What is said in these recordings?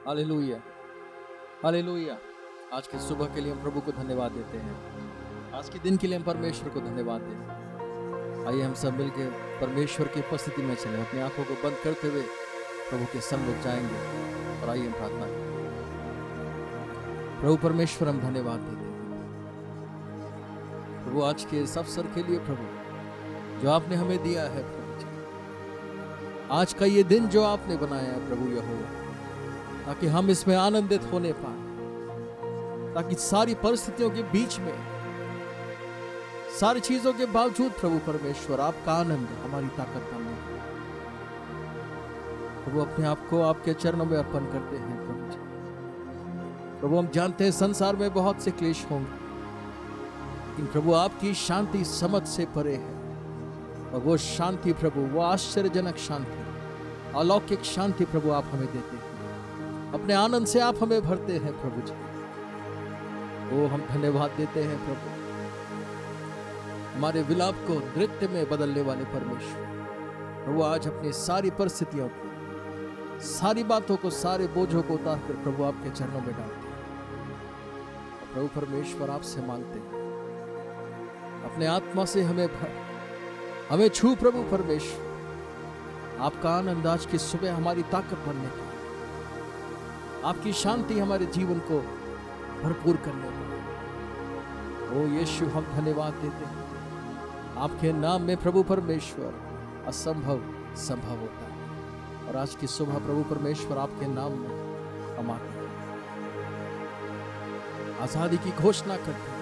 Hallelujah, hallelujah. आज के सुबह के लिए हम प्रभु को धन्यवाद देते हैं। आज के दिन के लिए हम परमेश्वर को धन्यवाद देते हैं। आइए हम सब मिलकर परमेश्वर की उपस्थिति में चलें। अपनी आंखों को बंद करते हुए प्रभु के सम्मुख जाएंगे और आइए हम प्रार्थना करें। प्रभु परमेश्वर, हम धन्यवाद देते हैं प्रभु आज के इस अवसर के लिए, प्रभु जो आपने हमें दिया है। प्रभु जी, आज का ये दिन जो आपने बनाया है प्रभु यहोवा, ताकि हम इसमें आनंदित होने पाए, ताकि सारी परिस्थितियों के बीच में, सारी चीजों के बावजूद प्रभु परमेश्वर आपका आनंद हमारी ताकत का मूल है। प्रभु अपने आप को आपके चरणों में अर्पण करते हैं। प्रभु जी, प्रभु हम जानते हैं संसार में बहुत से क्लेश होंगे, लेकिन प्रभु आपकी शांति समझ से परे है। और वो शांति प्रभु, वो आश्चर्यजनक शांति, अलौकिक शांति प्रभु आप हमें देते हैं। अपने आनंद से आप हमें भरते हैं प्रभु जी। वो हम धन्यवाद देते हैं प्रभु, हमारे विलाप को नृत्य में बदलने वाले परमेश्वर। प्रभु आज अपनी सारी परिस्थितियों को, सारी बातों को, सारे बोझों को उतार कर प्रभु आपके चरणों में डालते हैं। प्रभु परमेश्वर आपसे मांगते हैं, अपने आत्मा से हमें भर, हमें छू प्रभु परमेश्वर। आपका आनंद आज की सुबह हमारी ताकत बनने का, आपकी शांति हमारे जीवन को भरपूर करने का। ओ यीशु, हम धन्यवाद देते हैं। आपके नाम में प्रभु परमेश्वर असंभव संभव होता है। और आज की सुबह प्रभु परमेश्वर आपके नाम में हम आते हैं, आजादी की घोषणा करते हैं।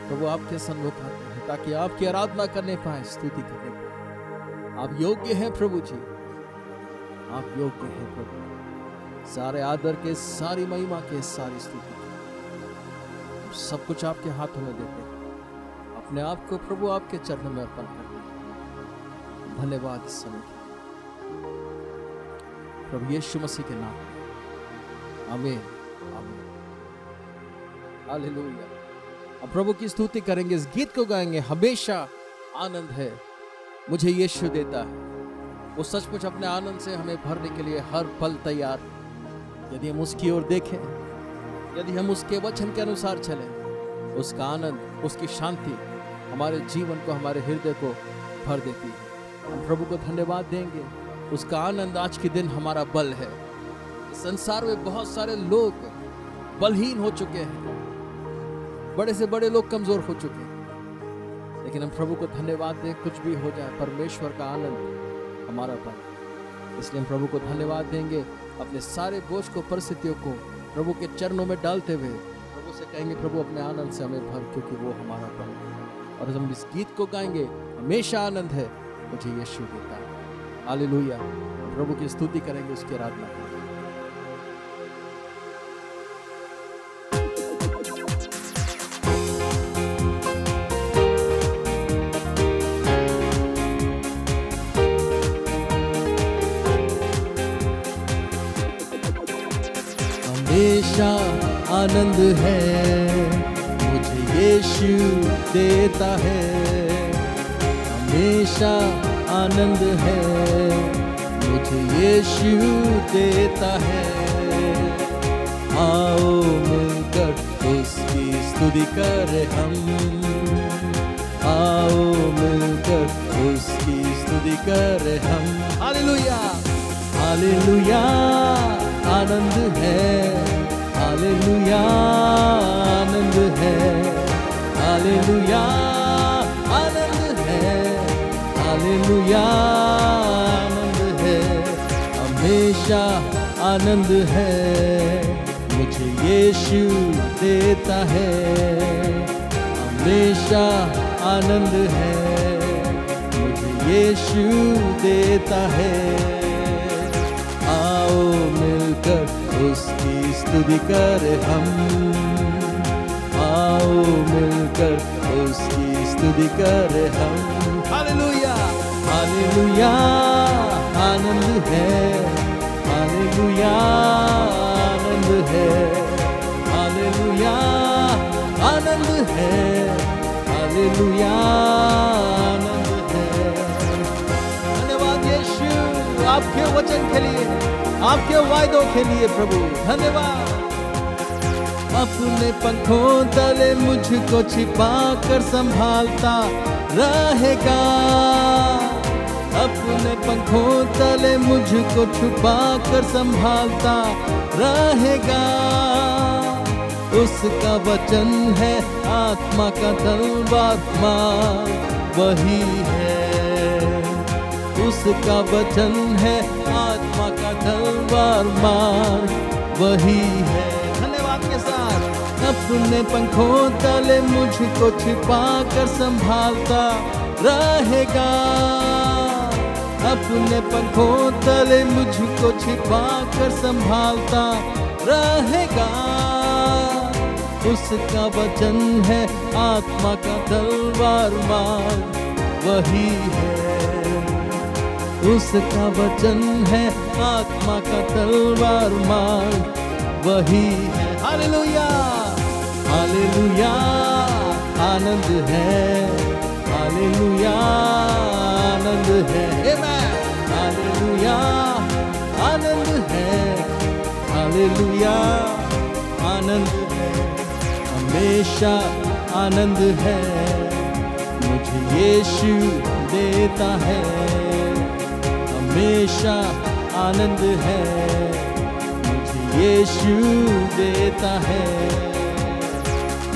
प्रभु आपके सन्मुख आते हैं ताकि आपकी आराधना करने पाए, स्तुति करने पाए। आप योग्य हैं प्रभु जी, आप योग्य हैं प्रभु। सारे आदर के, सारी महिमा के, सारी स्तुति के, सब कुछ आपके हाथों में देते हैं। अपने आप को प्रभु आपके चरणों में अर्पण करते हैं। धन्यवाद इस समय प्रभु यीशु मसीह के नाम में, आमीन, आमीन, हालेलुया। अब प्रभु की स्तुति करेंगे, इस गीत को गाएंगे, हमेशा आनंद है मुझे यीशु देता है। वो सचमुच अपने आनंद से हमें भरने के लिए हर पल तैयार। यदि हम उसकी ओर देखें, यदि हम उसके वचन के अनुसार चलें, उसका आनंद, उसकी शांति हमारे जीवन को, हमारे हृदय को भर देती है। हम प्रभु को धन्यवाद देंगे। उसका आनंद आज के दिन हमारा बल है। संसार में बहुत सारे लोग बलहीन हो चुके हैं, बड़े से बड़े लोग कमजोर हो चुके हैं, लेकिन हम प्रभु को धन्यवाद दें। कुछ भी हो जाए, परमेश्वर का आनंद हमारा बल। इसलिए हम प्रभु को धन्यवाद देंगे। अपने सारे बोझ को, परिस्थितियों को प्रभु के चरणों में डालते हुए प्रभु से कहेंगे, प्रभु अपने आनंद से हमें भर, क्योंकि वो हमारा बल है। और हम इस गीत को गाएंगे, हमेशा आनंद है मुझे यीशु देता है। हालेलुया। प्रभु की स्तुति करेंगे, उसकी आराधना करेंगे। हमेशा आनंद है मुझे यीशु देता है। हमेशा आनंद है मुझे यीशु देता है। आओ मिलकर उसकी स्तुति करें हम, आओ मिलकर उसकी स्तुति करें हम। हालेलुया, हालेलुया, आनंद है, हालेलुया, आनंद है, हालेलुया, आनंद है, हालेलुया, आनंद है। हमेशा आनंद है मुझे यीशु देता है। हमेशा आनंद है मुझे यीशु देता है। आओ मिलकर उसकी स्तुति करें हम, आओ मिलकर उसकी स्तुति करें हम। हालेलुया, हालेलुया, आनंद है, हालेलुया, आनंद है, हालेलुया, आनंद है, हालेलुया, आनंद है। धन्यवाद यीशु आपके वचन के लिए। आपके वायदों के लिए प्रभु धन्यवाद। अपने पंखों तले मुझको छिपा कर संभालता रहेगा, अपने पंखों तले मुझको छुपा कर संभालता रहेगा। उसका वचन है आत्मा का तलवार मार वही है, उसका वचन है आत्मा का तलवार मार वही है। धन्यवाद के साथ अपने पंखों तले मुझको छिपा कर संभालता रहेगा, अपने पंखों तले मुझको छिपा कर संभालता रहेगा। उसका वचन है आत्मा का तलवार मार वही है, उसका वचन है आत्मा का तलवार मार वही है। हालेलुया हालेलुया आनंद है, हालेलुया आनंद है, हालेलुया आनंद है, हालेलुया आनंद है, हमेशा आनंद है। मुझे यीशु देता है हमेशा आनंद है, मुझे यीशु देता है।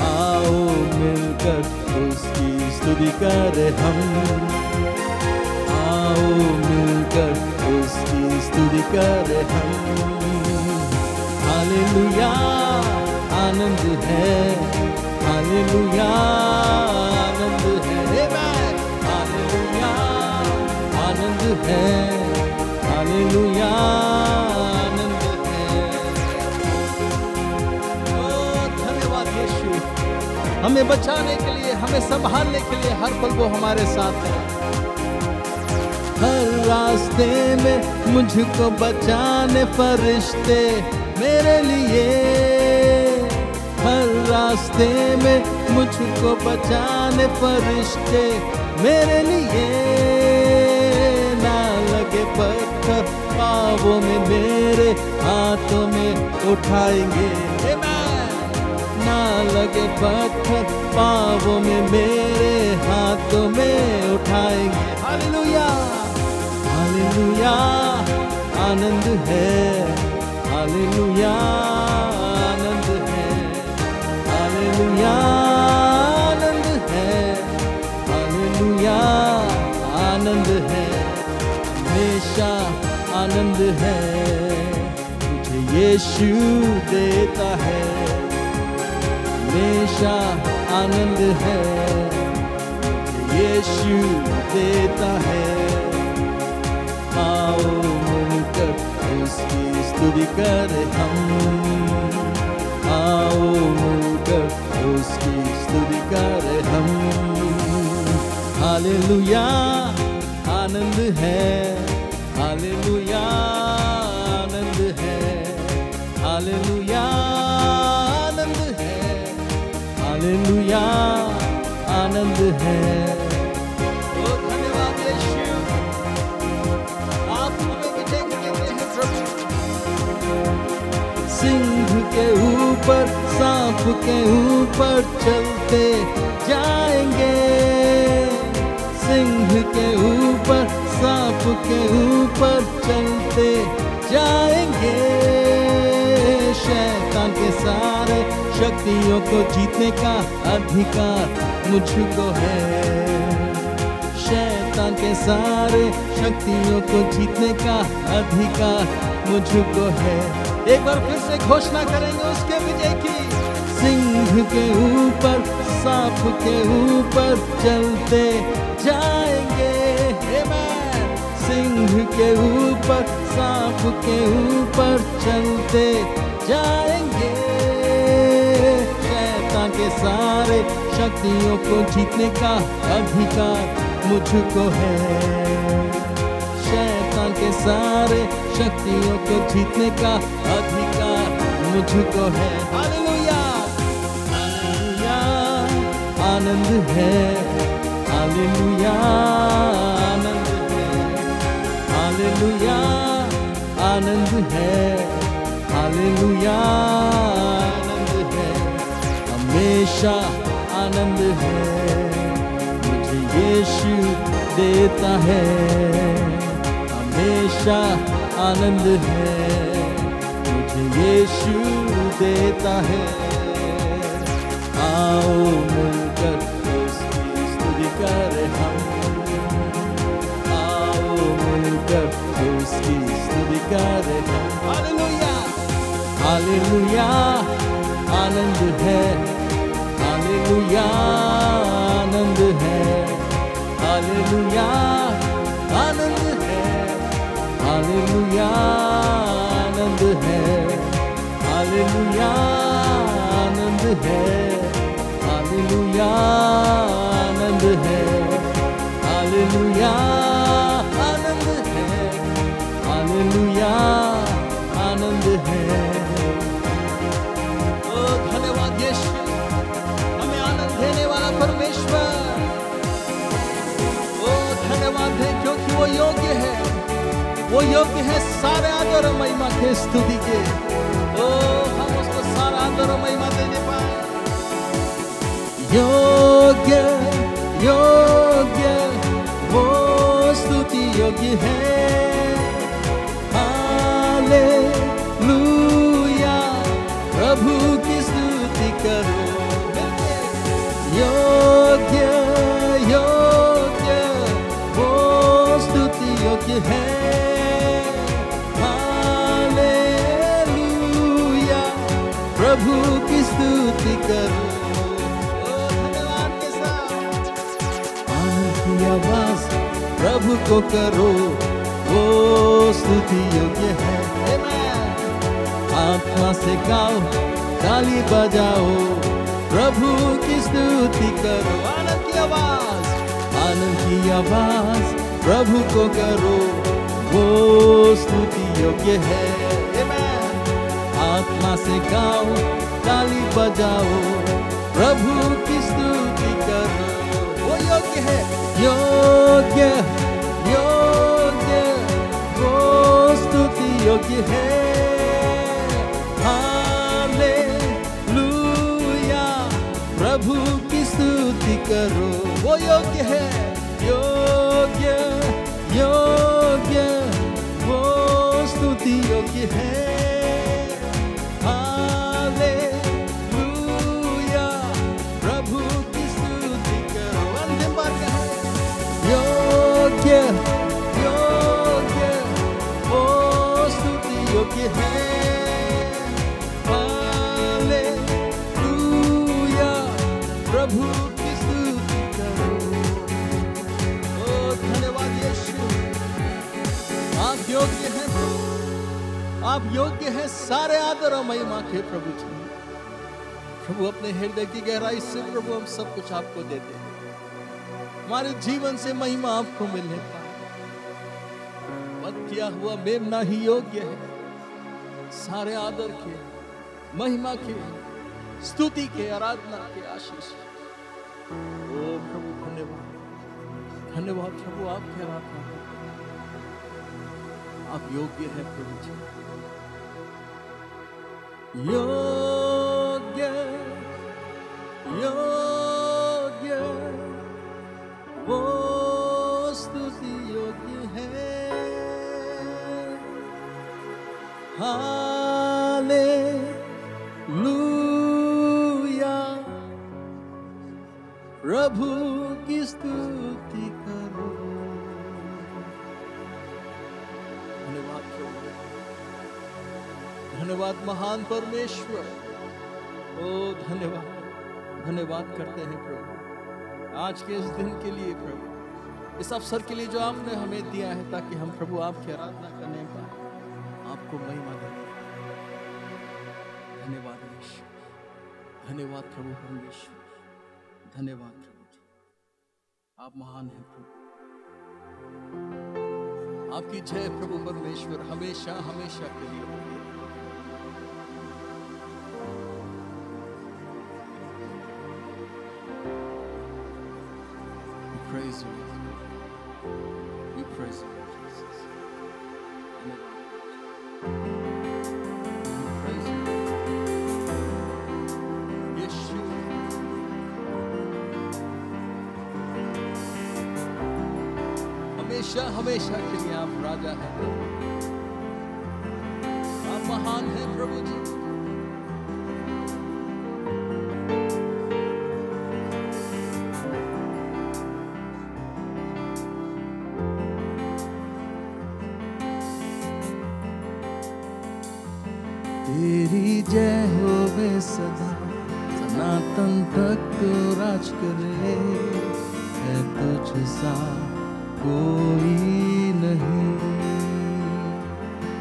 आओ मिलकर उसकी स्तुति करें हम, आओ मिलकर उसकी स्तुति करें हम। हालेलुया आनंद है, हालेलुया आनंद है, हालेलुया आनंद है, हालेलुया आनंद है। ओ धन्यवाद यीशु, हमें बचाने के लिए, हमें संभालने के लिए हर पल वो हमारे साथ है। हर रास्ते में मुझको बचाने फरिश्ते मेरे लिए, हर रास्ते में मुझको बचाने फरिश्ते मेरे लिए। ना लगे पत्थर पाँवों में मेरे हाथों में उठाएंगे, ना लगे पत्थर पाँवों में मेरे हाथों में उठाएंगे। हालेलुया हालेलुया आनंद है, हालेलुया आनंद है, हालेलुया आनंद है, हालेलुया आनंद है, हमेशा आनंद है। मुझे यीशु देता है हमेशा आनंद है, मुझे यीशु देता है। आओ मिलकर उसकी स्तुति करें हम, आओ मिलकर उसकी स्तुति करें हम। हालेलुया आनंद है, हालेलुया आनंद है, हालेलुया आनंद है, हालेलुया आनंद है। ओ धन्यवाद यीशु, आप हमें विजय देते हैं प्रभु। सिंह के ऊपर सांप के ऊपर चलते जाएंगे, सिंह के ऊपर सांप के ऊपर चलते जाएंगे। शैतान के सारे शक्तियों को जीतने का अधिकार मुझको है, शैतान के सारे शक्तियों को जीतने का अधिकार मुझको है। एक बार फिर से घोषणा करेंगे उसके विजय की। सिंह के ऊपर सांप के ऊपर चलते जाएंगे, सिंह के ऊपर सांप के ऊपर चलते जाएंगे। शैतान के सारे शक्तियों को जीतने का अधिकार मुझको है, शैतान के सारे शक्तियों को जीतने का अधिकार मुझको है। हालेलुया हालेलुया आनंद है, हालेलुया आनंद है, हालेलुया आनंद है, हालेलुया आनंद है, हमेशा आनंद है, मुझे यीशु देता है, हमेशा आनंद है, मुझे यीशु देता है। आओ मिलकर उसकी स्तुति करें हम, आओ मिलकर उसकी स्तुति करें हम। हालेलुया हालेलुया आनंद है, हालेलुया आनंद है, हालेलुया आनंद है, हालेलुया आनंद है, हालेलुया आनंद है, हालेलुया आनंद है, हालेलुया आनंद है, हालेलुया आनंद है। ओ धन्यवाद यीशु, हमें आनंद देने वाला परमेश्वर। ओ धन्यवाद है क्योंकि वो योग्य है, वो योग्य है सारे आदर और महिमा के, स्तुति के। ओ हम उसको सारा आदर और महिमा देने पाए। योग्य योग्य वो स्तुति योग्य है, हालेलुया प्रभु की स्तुति करो। योग्य योग्य वो स्तुति योग्य है, हालेलुया प्रभु की स्तुति करो। धन्यवाद के साथ आनंद की आवाज प्रभु को करो, वो स्तुति योग्य है। आत्मा से गाओ, ताली बजाओ, प्रभु की स्तुति करो। आनंद की आवाज, आनंद की आवाज प्रभु को करो, वो स्तुति योग्य है। आत्मा से गाओ, ताली बजाओ, प्रभु की स्तुति करो। वो योग्य है, योग्य योग्य वो स्तुति योग्य है, हालेलुया प्रभु की स्तुति करो। वो योग्य है, योग्य योग्य वो स्तुति योग्य है, हालेलुया प्रभु की स्तुति करो। अंतिम बार कहें, योग्य योग्य वो स्तुति योग्य है, हालेलुया प्रभु की स्तुति करो। ओ धन्यवाद यीशु, आप योग्य हैं, आप योग्य हैं सारे आदर और महिमा के प्रभु जी। प्रभु अपने हृदय की गहराई से प्रभु हम सब कुछ आपको देते हैं, हमारे जीवन से महिमा आपको मिलने पाए। वध किया हुआ मेमना ही योग्य है सारे आदर के, महिमा के, स्तुति के, आराधना के, आशीष। ओ प्रभु धन्यवाद, धन्यवाद प्रभु आपके आराधना, आप योग्य है प्रभु जी। योग्य योग्य वो स्तुति योग्य है, हालेलुया प्रभु की स्तुति करो। धन्यवाद प्रभु, धन्यवाद महान परमेश्वर। ओ धन्यवाद, धन्यवाद करते हैं प्रभु आज के इस दिन के लिए, प्रभु इस अवसर के लिए जो आपने हमें दिया है, ताकि हम प्रभु आपकी आराधना करने पाए, आपको महिमा दें। धन्यवाद यीशु, धन्यवाद प्रभु परमेश्वर, धन्यवाद प्रभु जी, आप महान हैं प्रभु। आपकी जय प्रभु परमेश्वर हमेशा हमेशा के लिए होगी। Praise you, we praise you, Jesus. धन्यवाद। हमेशा हमेशा के लिए आप राजा हैं, आप महान हैं प्रभु जी। तेरी जय होवे सदा, सनातन तक तो राज करे, है तुझ सा कोई नहीं।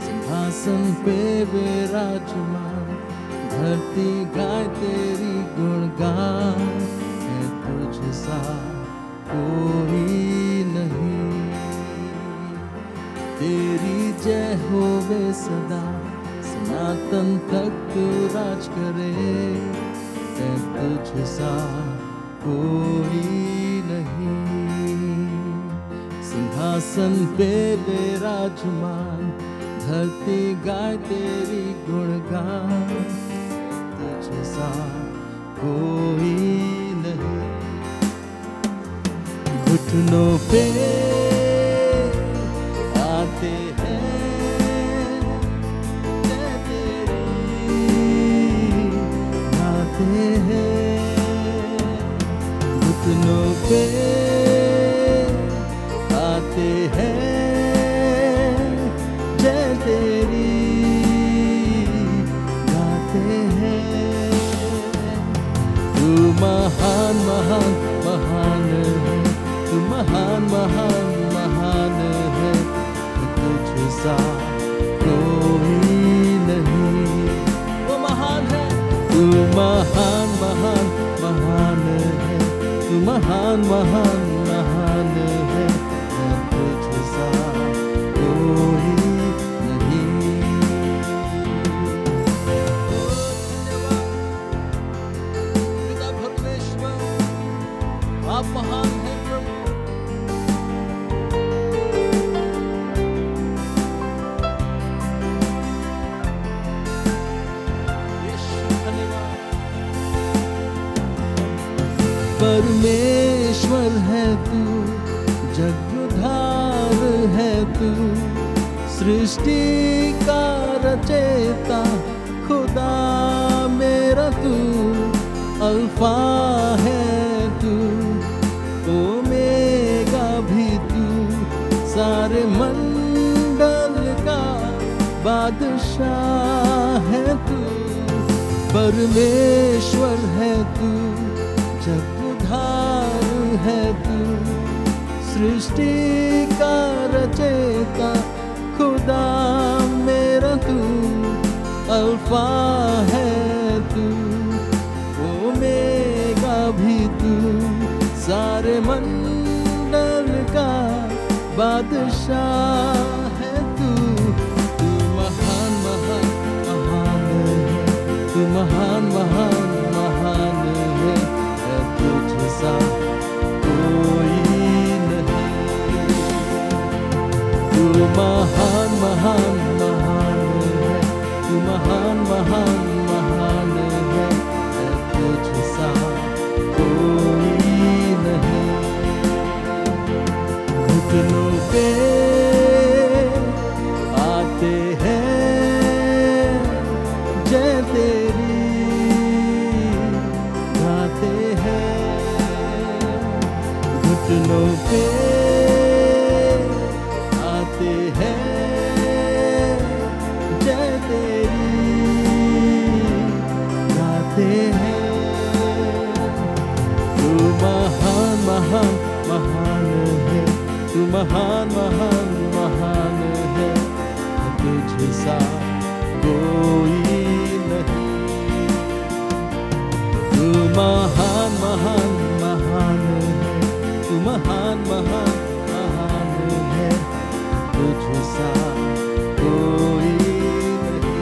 सिंहासन पे विराजमान, धरती गाय तेरी गुणगान, है तुझ सा कोई नहीं। तेरी जय होवे सदा, सनातन तक तो राज करे, है तुझ सा कोई नहीं। सिंहासन पे विराजमान, धरती गाय तेरी गुणगान, तुझ सा कोई नहीं। घुटनों पे आते हैं घुटनों पे आते हैं, जय तेरी गाते हैं। तू महान महान महान है, तू महान महान महान है, तुझ सा कोई नहीं। वो महान है, तू महान महान महान है, तू महान महान महान है, तुझ सा कोई नहीं। पिता परमेश्वर, आप महान हैं प्रभु। परमेश्वर है तू, जगुद्धार है तू, सृष्टि का रचयिता खुदा मेरा तू। अल्फा है तू, ओमेगा भी तू, सारे मंडल का बादशाह है तू। परमेश्वर है तू, जगुद्धार है तू, सृष्टि का रचयिता खुदा मेरा तू। अल्फा है तू, ओमेगा भी तू, सारे मंडल का बादशाह है तू। तू महान महान महान है, तू महान महान महान है, तुझ सा कोई नहीं। तू महान महान महान है, तू महान महान महान है, तुझ सा कोई नहीं। घुटनों पे आते हैं, जय तेरी गाते हैं। घुटनों पे आते हैं, जय तेरी गाते हैं। तू महान महान महान है, तू महान महान महान है, तुझ सा कोई नहीं। तू महान महान महान है, तू महान महान महान है, तुझ सा कोई नहीं।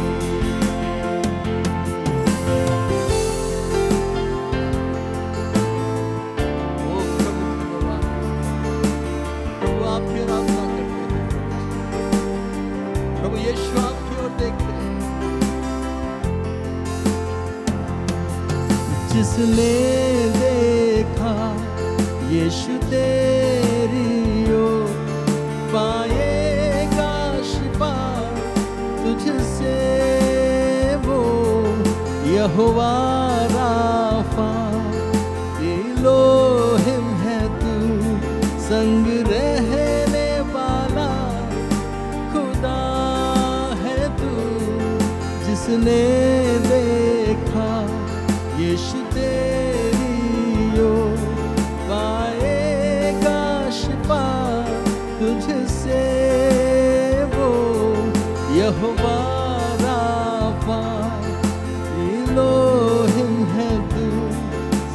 ओ प्रभु आपकी आराधना करते हैं, प्रभु यीशु आपकी ओर देखते हैं। जिसने देखा यीशु तेरी ओर, यहोवा राफा, एलोहिम है तू, संग रहने वाला खुदा है तू। जिसने देखा यीशु तेरी ओर, पाएगा शिफा तुझसे वो। यहोवा राफा, एलोहिम है तू,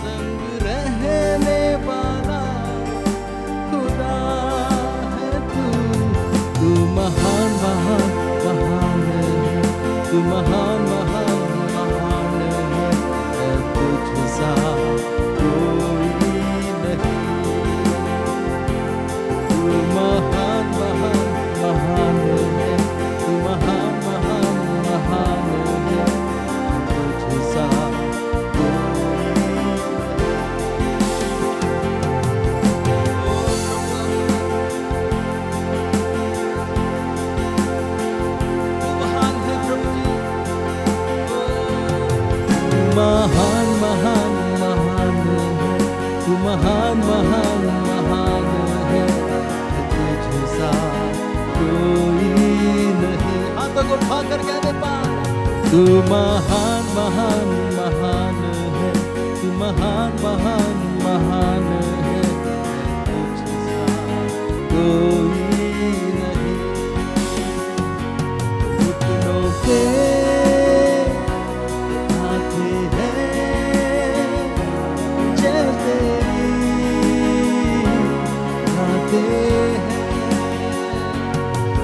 संग रहने वाला खुदा है तू। तू महान महान महान है, तू महान महान महान है, तुझसा कोई नहीं। तू महान महान महान है, तू महान महान महान है, तुझसा कोई नहीं। तू महान है प्रभु जी, महान महान महान है, तू महान महान महान है, तुझसा कोई नहीं। हाथों को उठा कर कहने पाए, तू महान महान महान है, तू महान महान महान है, तुझसा कोई नहीं। घुटनों पे आते हैं जय तेरी, आते हैं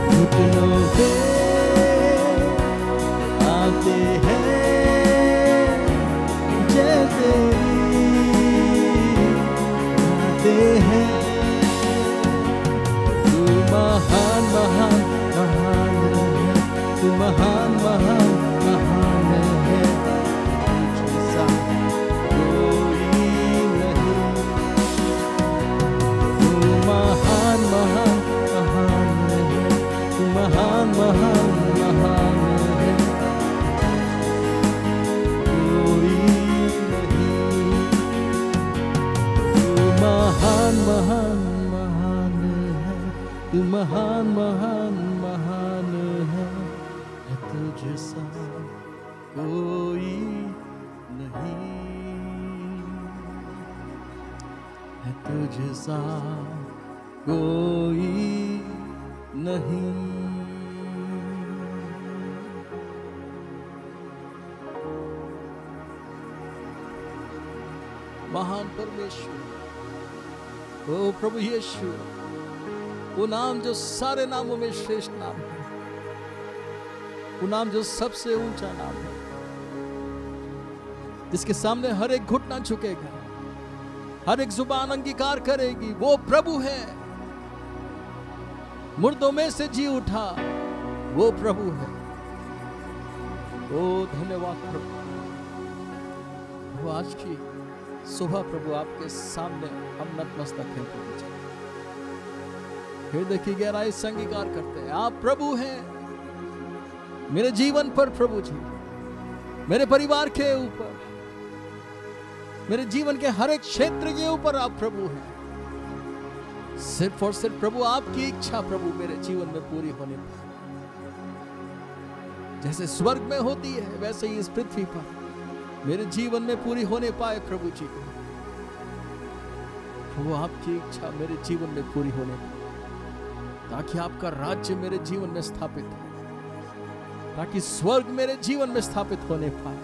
घुटनों पे आते हैं जय तेरी, आते हैं। तू महान महान महान है, तू महान महान महान है, तुझसा कोई नहीं। तू महान महान महान है, तू महान महान महान है, कोई नहीं। तू महान महान महान है, तू महान महान महान है, तुझसा कोई नहीं है, तुझसा कोई नहीं। महान परमेश्वर, ओ प्रभु यीशु, वो नाम जो सारे नामों में श्रेष्ठ नाम है, वो नाम जो सबसे ऊंचा नाम है, जिसके सामने हर एक घुटना झुकेगा, हर एक जुबान अंगीकार करेगी, वो प्रभु है। मुर्दों में से जी उठा वो प्रभु है। ओ धन्यवाद प्रभु। वो आज की सुबह प्रभु आपके सामने हम नतमस्तक हैं प्रभु जी। हृदय की गहराई से अंगीकार करते हैं, आप प्रभु हैं मेरे जीवन पर प्रभु जी, मेरे परिवार के ऊपर, मेरे जीवन के हर एक क्षेत्र के ऊपर आप प्रभु हैं। सिर्फ और सिर्फ प्रभु आपकी इच्छा प्रभु मेरे जीवन में पूरी होने पाए। जैसे स्वर्ग में होती है वैसे ही इस पृथ्वी पर मेरे जीवन में पूरी होने पाए प्रभु जी। प्रभु आपकी इच्छा मेरे जीवन में पूरी होने पाए, ताकि आपका राज्य मेरे जीवन में स्थापित हो, ताकि स्वर्ग मेरे जीवन में स्थापित होने पाए,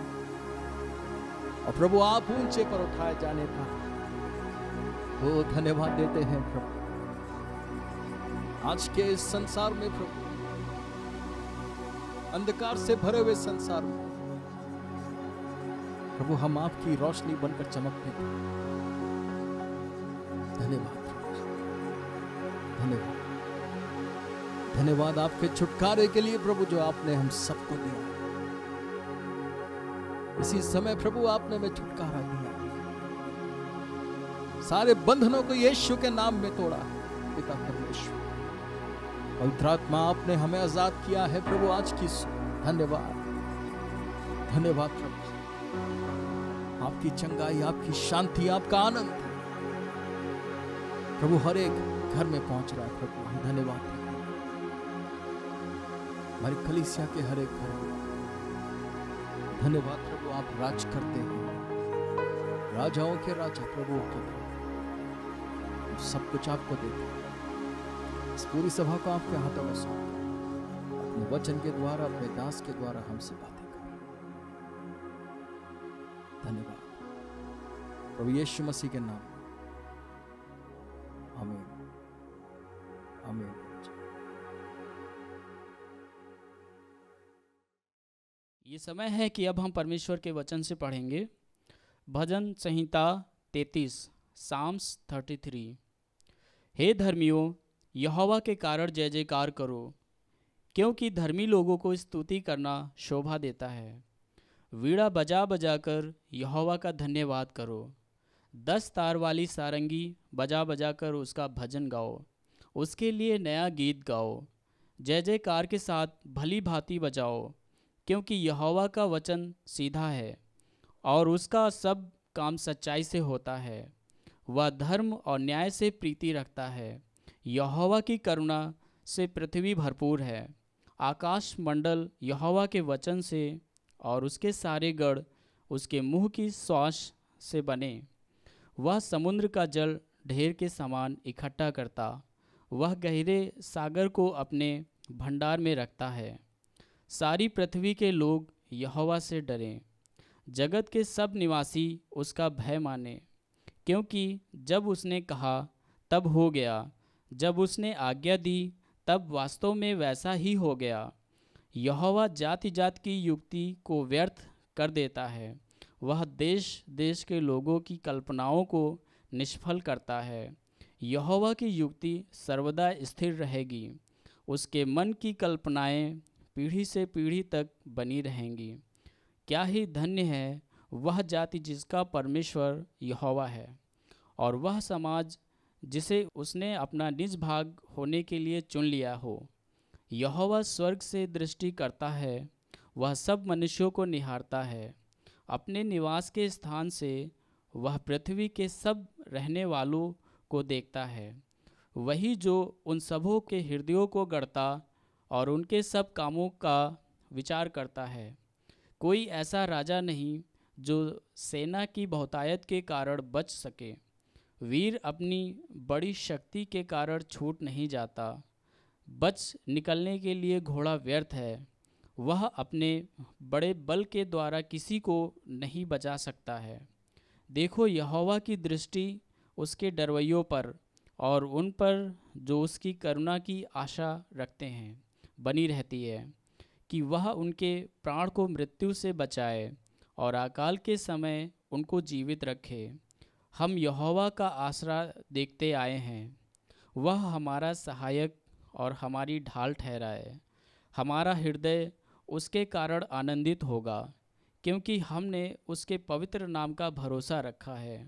और प्रभु आप ऊंचे पर उठाए जाने पाए। वो धन्यवाद देते हैं प्रभु। आज के इस संसार में प्रभु, अंधकार से भरे हुए संसार में प्रभु, हम आपकी रोशनी बनकर चमकते हैं। धन्यवाद प्रभु, धन्यवाद, धन्यवाद आपके छुटकारे के लिए प्रभु, जो आपने हम सबको दिया। इसी समय प्रभु आपने हमें छुटकारा दिया, सारे बंधनों को यीशु के नाम में तोड़ा है। पिता परमेश्वर, पवित्र आत्मा, आपने हमें आजाद किया है प्रभु आज की। धन्यवाद, धन्यवाद प्रभु, आपकी चंगाई, आपकी शांति, आपका आनंद प्रभु हर एक घर में पहुंच रहा है। प्रभु हम धन्यवाद देते हैं। हमारी कलीसिया के हर एक घर में धन्यवाद प्रभु, आप राज करते हैं, राजाओं के राजा, प्रभु के प्रभु, सब कुछ आपको देते हैं। इस पूरी सभा को आपके हाथों में सौंप, अपने वचन के द्वारा, अपने दास के द्वारा हमसे बातें करें। धन्यवाद प्रभु यीशु मसीह के नाम में, आमीन आमीन। ये समय है कि अब हम परमेश्वर के वचन से पढ़ेंगे भजन संहिता 33 साम्स 33। हे धर्मियों, यहोवा के कारण जय जयकार करो, क्योंकि धर्मी लोगों को स्तुति करना शोभा देता है। वीणा बजा बजाकर यहोवा का धन्यवाद करो, 10 तार वाली सारंगी बजा बजाकर उसका भजन गाओ, उसके लिए नया गीत गाओ, जय जयकार के साथ भली भांति बजाओ, क्योंकि यहोवा का वचन सीधा है और उसका सब काम सच्चाई से होता है। वह धर्म और न्याय से प्रीति रखता है। यहोवा की करुणा से पृथ्वी भरपूर है। आकाश मंडल यहोवा के वचन से और उसके सारे गढ़ उसके मुँह की श्वास से बने। वह समुद्र का जल ढेर के समान इकट्ठा करता, वह गहरे सागर को अपने भंडार में रखता है। सारी पृथ्वी के लोग यहोवा से डरें, जगत के सब निवासी उसका भय माने, क्योंकि जब उसने कहा तब हो गया, जब उसने आज्ञा दी तब वास्तव में वैसा ही हो गया। यहोवा जाति जाति की युक्ति को व्यर्थ कर देता है, वह देश देश के लोगों की कल्पनाओं को निष्फल करता है। यहोवा की युक्ति सर्वदा स्थिर रहेगी, उसके मन की कल्पनाएं पीढ़ी से पीढ़ी तक बनी रहेंगी। क्या ही धन्य है वह जाति जिसका परमेश्वर यहोवा है, और वह समाज जिसे उसने अपना निज भाग होने के लिए चुन लिया हो। यहोवा स्वर्ग से दृष्टि करता है, वह सब मनुष्यों को निहारता है। अपने निवास के स्थान से वह पृथ्वी के सब रहने वालों को देखता है। वही जो उन सबों के हृदयों को गढ़ता और उनके सब कामों का विचार करता है। कोई ऐसा राजा नहीं जो सेना की बहुतायत के कारण बच सके। वीर अपनी बड़ी शक्ति के कारण छूट नहीं जाता। बच निकलने के लिए घोड़ा व्यर्थ है, वह अपने बड़े बल के द्वारा किसी को नहीं बचा सकता है। देखो, यहोवा की दृष्टि उसके डरवैयों पर और उन पर जो उसकी करुणा की आशा रखते हैं बनी रहती है, कि वह उनके प्राण को मृत्यु से बचाए और अकाल के समय उनको जीवित रखे। हम यहोवा का आसरा देखते आए हैं, वह हमारा सहायक और हमारी ढाल ठहरा है। हमारा हृदय उसके कारण आनंदित होगा, क्योंकि हमने उसके पवित्र नाम का भरोसा रखा है।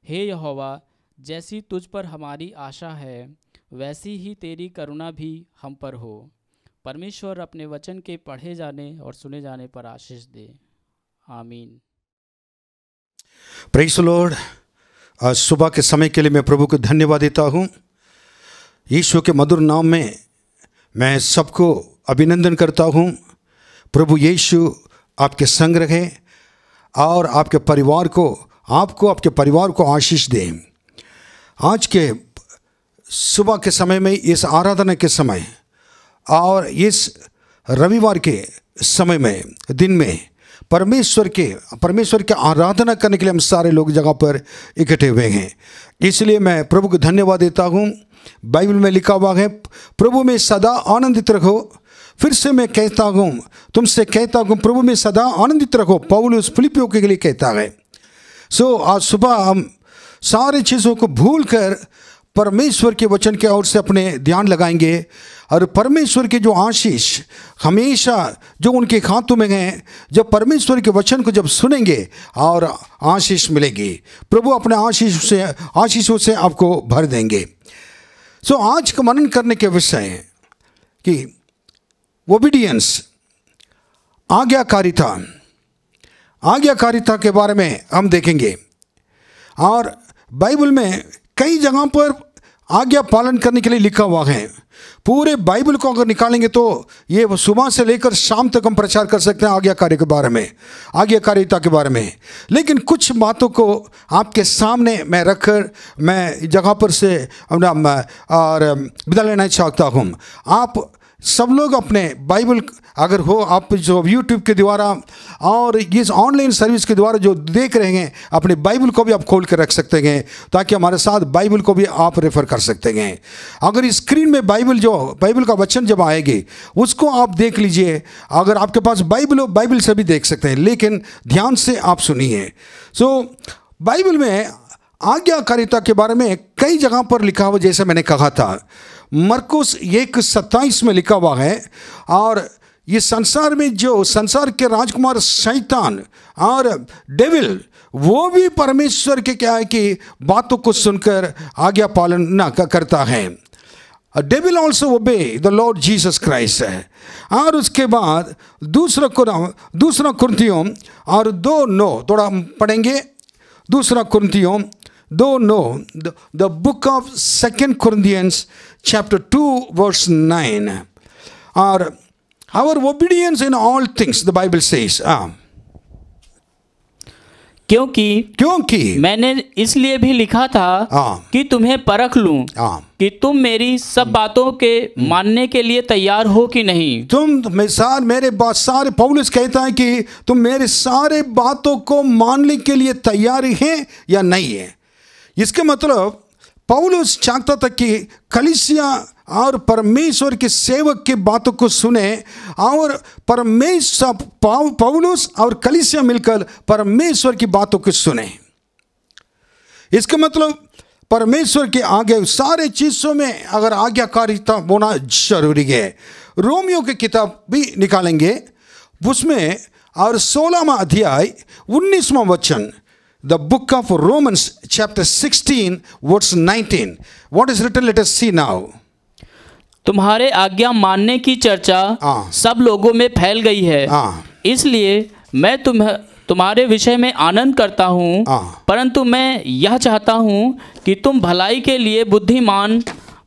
हे यहोवा, जैसी तुझ पर हमारी आशा है, वैसी ही तेरी करुणा भी हम पर हो। परमेश्वर अपने वचन के पढ़े जाने और सुने जाने पर आशीष दे। आमीन। Praise the Lord. आज सुबह के समय के लिए मैं प्रभु को धन्यवाद देता हूँ। यीशु के मधुर नाम में मैं सबको अभिनंदन करता हूँ। प्रभु यीशु आपके संग रहे और आपके परिवार को, आपको आपके परिवार को आशीष दे। आज के सुबह के समय में, इस आराधना के समय और इस रविवार के समय में, दिन में परमेश्वर के आराधना करने के लिए हम सारे लोग जगह पर इकट्ठे हुए हैं। इसलिए मैं प्रभु को धन्यवाद देता हूँ। बाइबल में लिखा हुआ है, प्रभु में सदा आनंदित रहो। फिर से मैं कहता हूँ, तुमसे कहता हूँ, प्रभु में सदा आनंदित रखो। पौलुस फिलिपियों के लिए कहता है। आज सुबह हम सारी चीज़ों को भूल कर परमेश्वर के वचन के ओर से अपने ध्यान लगाएंगे और परमेश्वर के जो आशीष हमेशा जो उनके हाथों में हैं, जब परमेश्वर के वचन को जब सुनेंगे और आशीष मिलेगी, प्रभु अपने आशीषों से आपको भर देंगे। आज का मनन करने के विषय है कि ओबीडियंस, आज्ञाकारिता। आज्ञाकारिता के बारे में हम देखेंगे। और बाइबल में कई जगहों पर आज्ञा पालन करने के लिए लिखा हुआ है। पूरे बाइबल को अगर निकालेंगे तो ये सुबह से लेकर शाम तक हम प्रचार कर सकते हैं आज्ञाकारी के बारे में, आज्ञाकारिता के बारे में। लेकिन कुछ बातों को आपके सामने मैं रखकर मैं जगह पर से और विदा लेना चाहता हूँ। आप सब लोग अपने बाइबल अगर हो, आप जो यूट्यूब के द्वारा और इस ऑनलाइन सर्विस के द्वारा जो देख रहे हैं, अपने बाइबल को भी आप खोल कर रख सकते हैं ताकि हमारे साथ बाइबल को भी आप रेफ़र कर सकते हैं। अगर स्क्रीन में बाइबल का वचन जब आएगी उसको आप देख लीजिए। अगर आपके पास बाइबल हो, बाइबल से भी देख सकते हैं, लेकिन ध्यान से आप सुनिए। बाइबल में आज्ञाकारिता के बारे में कई जगह पर लिखा हुआ, जैसे मैंने कहा था मरकुस 1:27 में लिखा हुआ है। और ये संसार में जो संसार के राजकुमार शैतान और डेविल, वो भी परमेश्वर के क्या है कि बातों को सुनकर आज्ञा पालन ना करता है। Devil also obey the Lord Jesus Christ है। और उसके बाद दूसरा कुरिन्थियों और 2:9 थोड़ा पढ़ेंगे। दूसरा कुरिन्थियों 2:9, the book of 2 Corinthians chapter 2 verse 9, or our obedience in all things, the Bible says, क्योंकि मैंने इसलिए भी लिखा था कि तुम्हें परख लूं कि तुम मेरी सब बातों के मानने के लिए तैयार हो कि नहीं। सारे पौलुस कहता है कि तुम मेरे सारे बातों को मानने के लिए तैयार हैं या नहीं है। इसके मतलब पौलुस चाहता था कि कलीसिया और परमेश्वर के सेवक की बातों को सुने और पौलुस और कलीसिया मिलकर परमेश्वर की बातों को सुने। इसका मतलब परमेश्वर के आगे सारे चीज़ों में अगर आज्ञाकारिता होना जरूरी है। रोमियो की किताब भी निकालेंगे, उसमें और 16वां अध्याय 19वां वचन, the book of Romans chapter 16 verse 19, what is written, let us see now. तुम्हारे आज्ञा मानने की चर्चा सब लोगों में फैल गई है, इसलिए मैं तुम्हारे विषय में आनंद करता हूँ, परंतु मैं यह चाहता हूँ कि तुम भलाई के लिए बुद्धिमान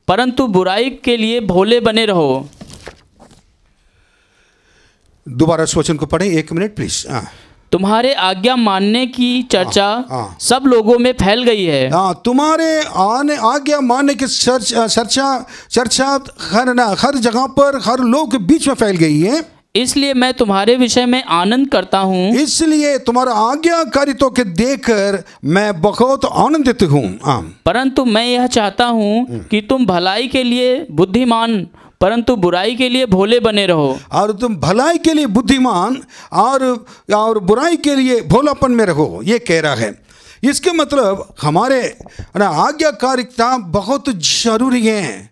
परंतु बुराई के लिए भोले बने रहो। दोबारा इस वचन को पढ़ें, 1 मिनट प्लीज। तुम्हारे आज्ञा मानने की चर्चा सब लोगों में फैल गई है। तुम्हारे आज्ञा मानने की चर्चा हर जगह पर हर लोग के बीच में फैल गई है, इसलिए मैं तुम्हारे विषय में आनंद करता हूँ। इसलिए तुम्हारा आज्ञाकारिता के देखकर मैं बहुत आनंदित हूँ। परंतु मैं यह चाहता हूँ कि तुम भलाई के लिए बुद्धिमान परंतु बुराई के लिए भोले बने रहो। और तुम भलाई के लिए बुद्धिमान और बुराई के लिए भोलापन में रहो, ये कह रहा है। इसके मतलब हमारे आज्ञाकारिता बहुत जरूरी है।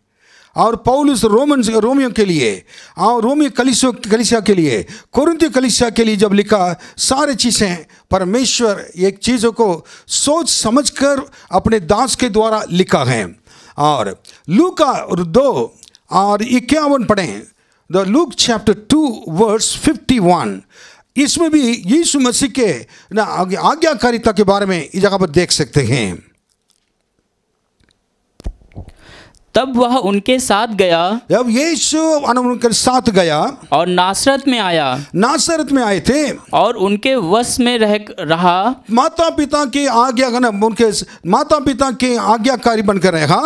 और पौलुस रोमियो के लिए और रोमी कलीसिया के लिए, कोरिन्थी कलीसिया के लिए जब लिखा, सारे चीज़ें परमेश्वर एक चीज़ों को सोच समझकर अपने दास के द्वारा लिखा है। और लूका 2 और 51 पढ़ें, द लूक चैप्टर 2 वर्स 51, इसमें भी यीशु मसीह के आज्ञाकारिता के बारे में इस जगह पर देख सकते हैं। तब वह उनके साथ गया, जब यीशु उनके साथ गया और नासरत में आया, नासरत में आए थे और उनके वश में रहा, माता पिता की आज्ञाकारी बनकर रहा।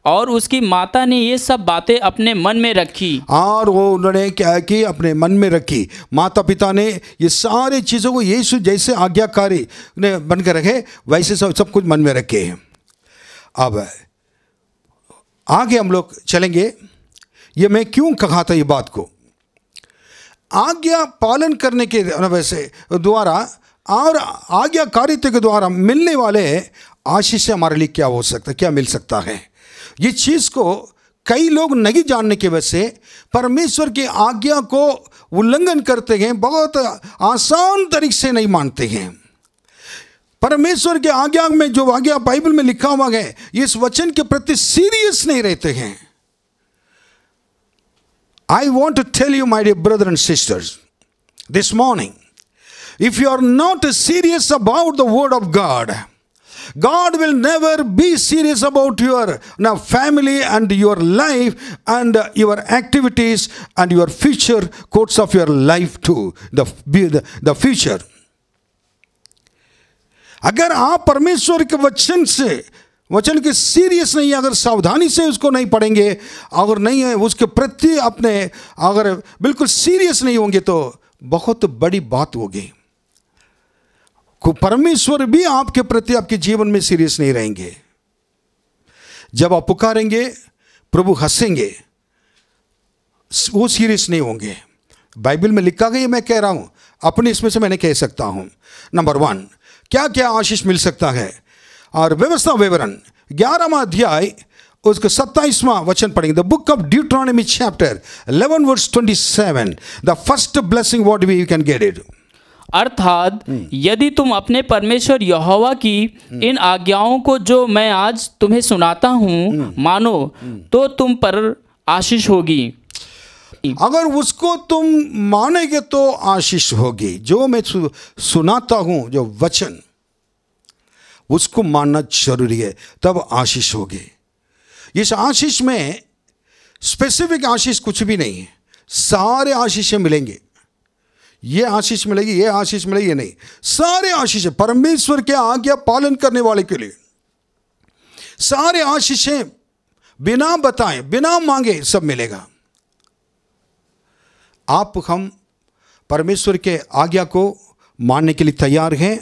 और उसकी माता ने ये सब बातें अपने मन में रखी। और वो उन्होंने क्या कि अपने मन में रखी, माता पिता ने ये सारी चीज़ों को यीशु जैसे आज्ञाकारी ने बनकर रखे वैसे सब कुछ मन में रखे। अब आगे हम लोग चलेंगे। ये मैं क्यों कहा था ये बात को, आज्ञा पालन करने के वैसे द्वारा और आज्ञाकारिता के द्वारा मिलने वाले आशीष हमारे लिए क्या हो सकता है, क्या मिल सकता है। ये चीज़ को कई लोग नहीं जानने की वजह से परमेश्वर की आज्ञा को उल्लंघन करते हैं, बहुत आसान तरीके से नहीं मानते हैं। परमेश्वर के आज्ञा में जो आज्ञा बाइबल में लिखा हुआ है, इस वचन के प्रति सीरियस नहीं रहते हैं। I want to tell you, my dear brothers and sisters, this morning, if you are not serious about the word of God, God will never be serious about your family and your life and your activities and your future course of your life too, the future. अगर आप परमेश्वर के वचन के serious नहीं, अगर सावधानी से उसको नहीं पढ़ेंगे, अगर नहीं है उसके प्रति अपने अगर बिल्कुल सीरियस नहीं होंगे तो बहुत बड़ी बात होगी। परमेश्वर भी आपके प्रति आपके जीवन में सीरियस नहीं रहेंगे। जब आप पुकारेंगे प्रभु हंसेंगे, वो सीरियस नहीं होंगे। बाइबल में लिखा गया, मैं कह रहा हूं अपने इसमें से मैंने कह सकता हूं। नंबर 1, क्या क्या आशीष मिल सकता है, और व्यवस्था विवरण 11वां अध्याय उसका 27वां वचन पढ़ेंगे। The book of Deuteronomy chapter 11 verse 27, the first blessing what we can get it. अर्थात यदि तुम अपने परमेश्वर यहोवा की इन आज्ञाओं को जो मैं आज तुम्हें सुनाता हूँ मानो, तो तुम पर आशीष होगी। अगर उसको तुम मानेंगे तो आशीष होगी। जो मैं सुनाता हूँ, जो वचन, उसको मानना जरूरी है, तब आशीष होगी। इस आशीष में स्पेसिफिक आशीष कुछ भी नहीं है, सारे आशीष मिलेंगे। ये आशीष मिलेगी, ये आशीष मिलेगी, ये नहीं, सारे आशीष परमेश्वर के आज्ञा पालन करने वाले के लिए सारे आशीषें बिना बताए बिना मांगे सब मिलेगा। आप हम परमेश्वर के आज्ञा को मानने के लिए तैयार हैं।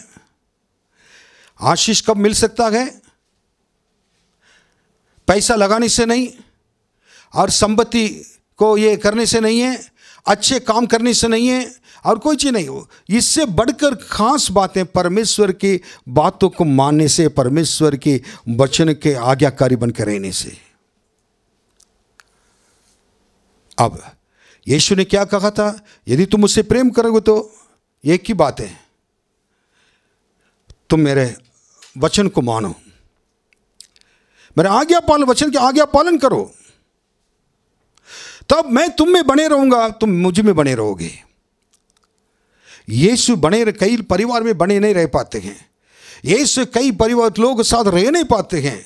आशीष कब मिल सकता है? पैसा लगाने से नहीं, और संपत्ति को ये करने से नहीं है, अच्छे काम करने से नहीं है, और कोई चीज़ नहीं हो। इससे बढ़कर खास बातें परमेश्वर की बातों को मानने से, परमेश्वर की वचन के आज्ञाकारी बनकर रहने से। अब यीशु ने क्या कहा था? यदि तुम मुझसे प्रेम करोगे तो एक ही बात है, तुम मेरे वचन को मानो, मेरे आज्ञा पालन, वचन की आज्ञा पालन करो, तब मैं तुम में बने रहूंगा, तुम मुझ में बने रहोगे। यीशु कई परिवार में बने नहीं रह पाते हैं। यीशु कई परिवार लोगों के साथ रह नहीं पाते हैं।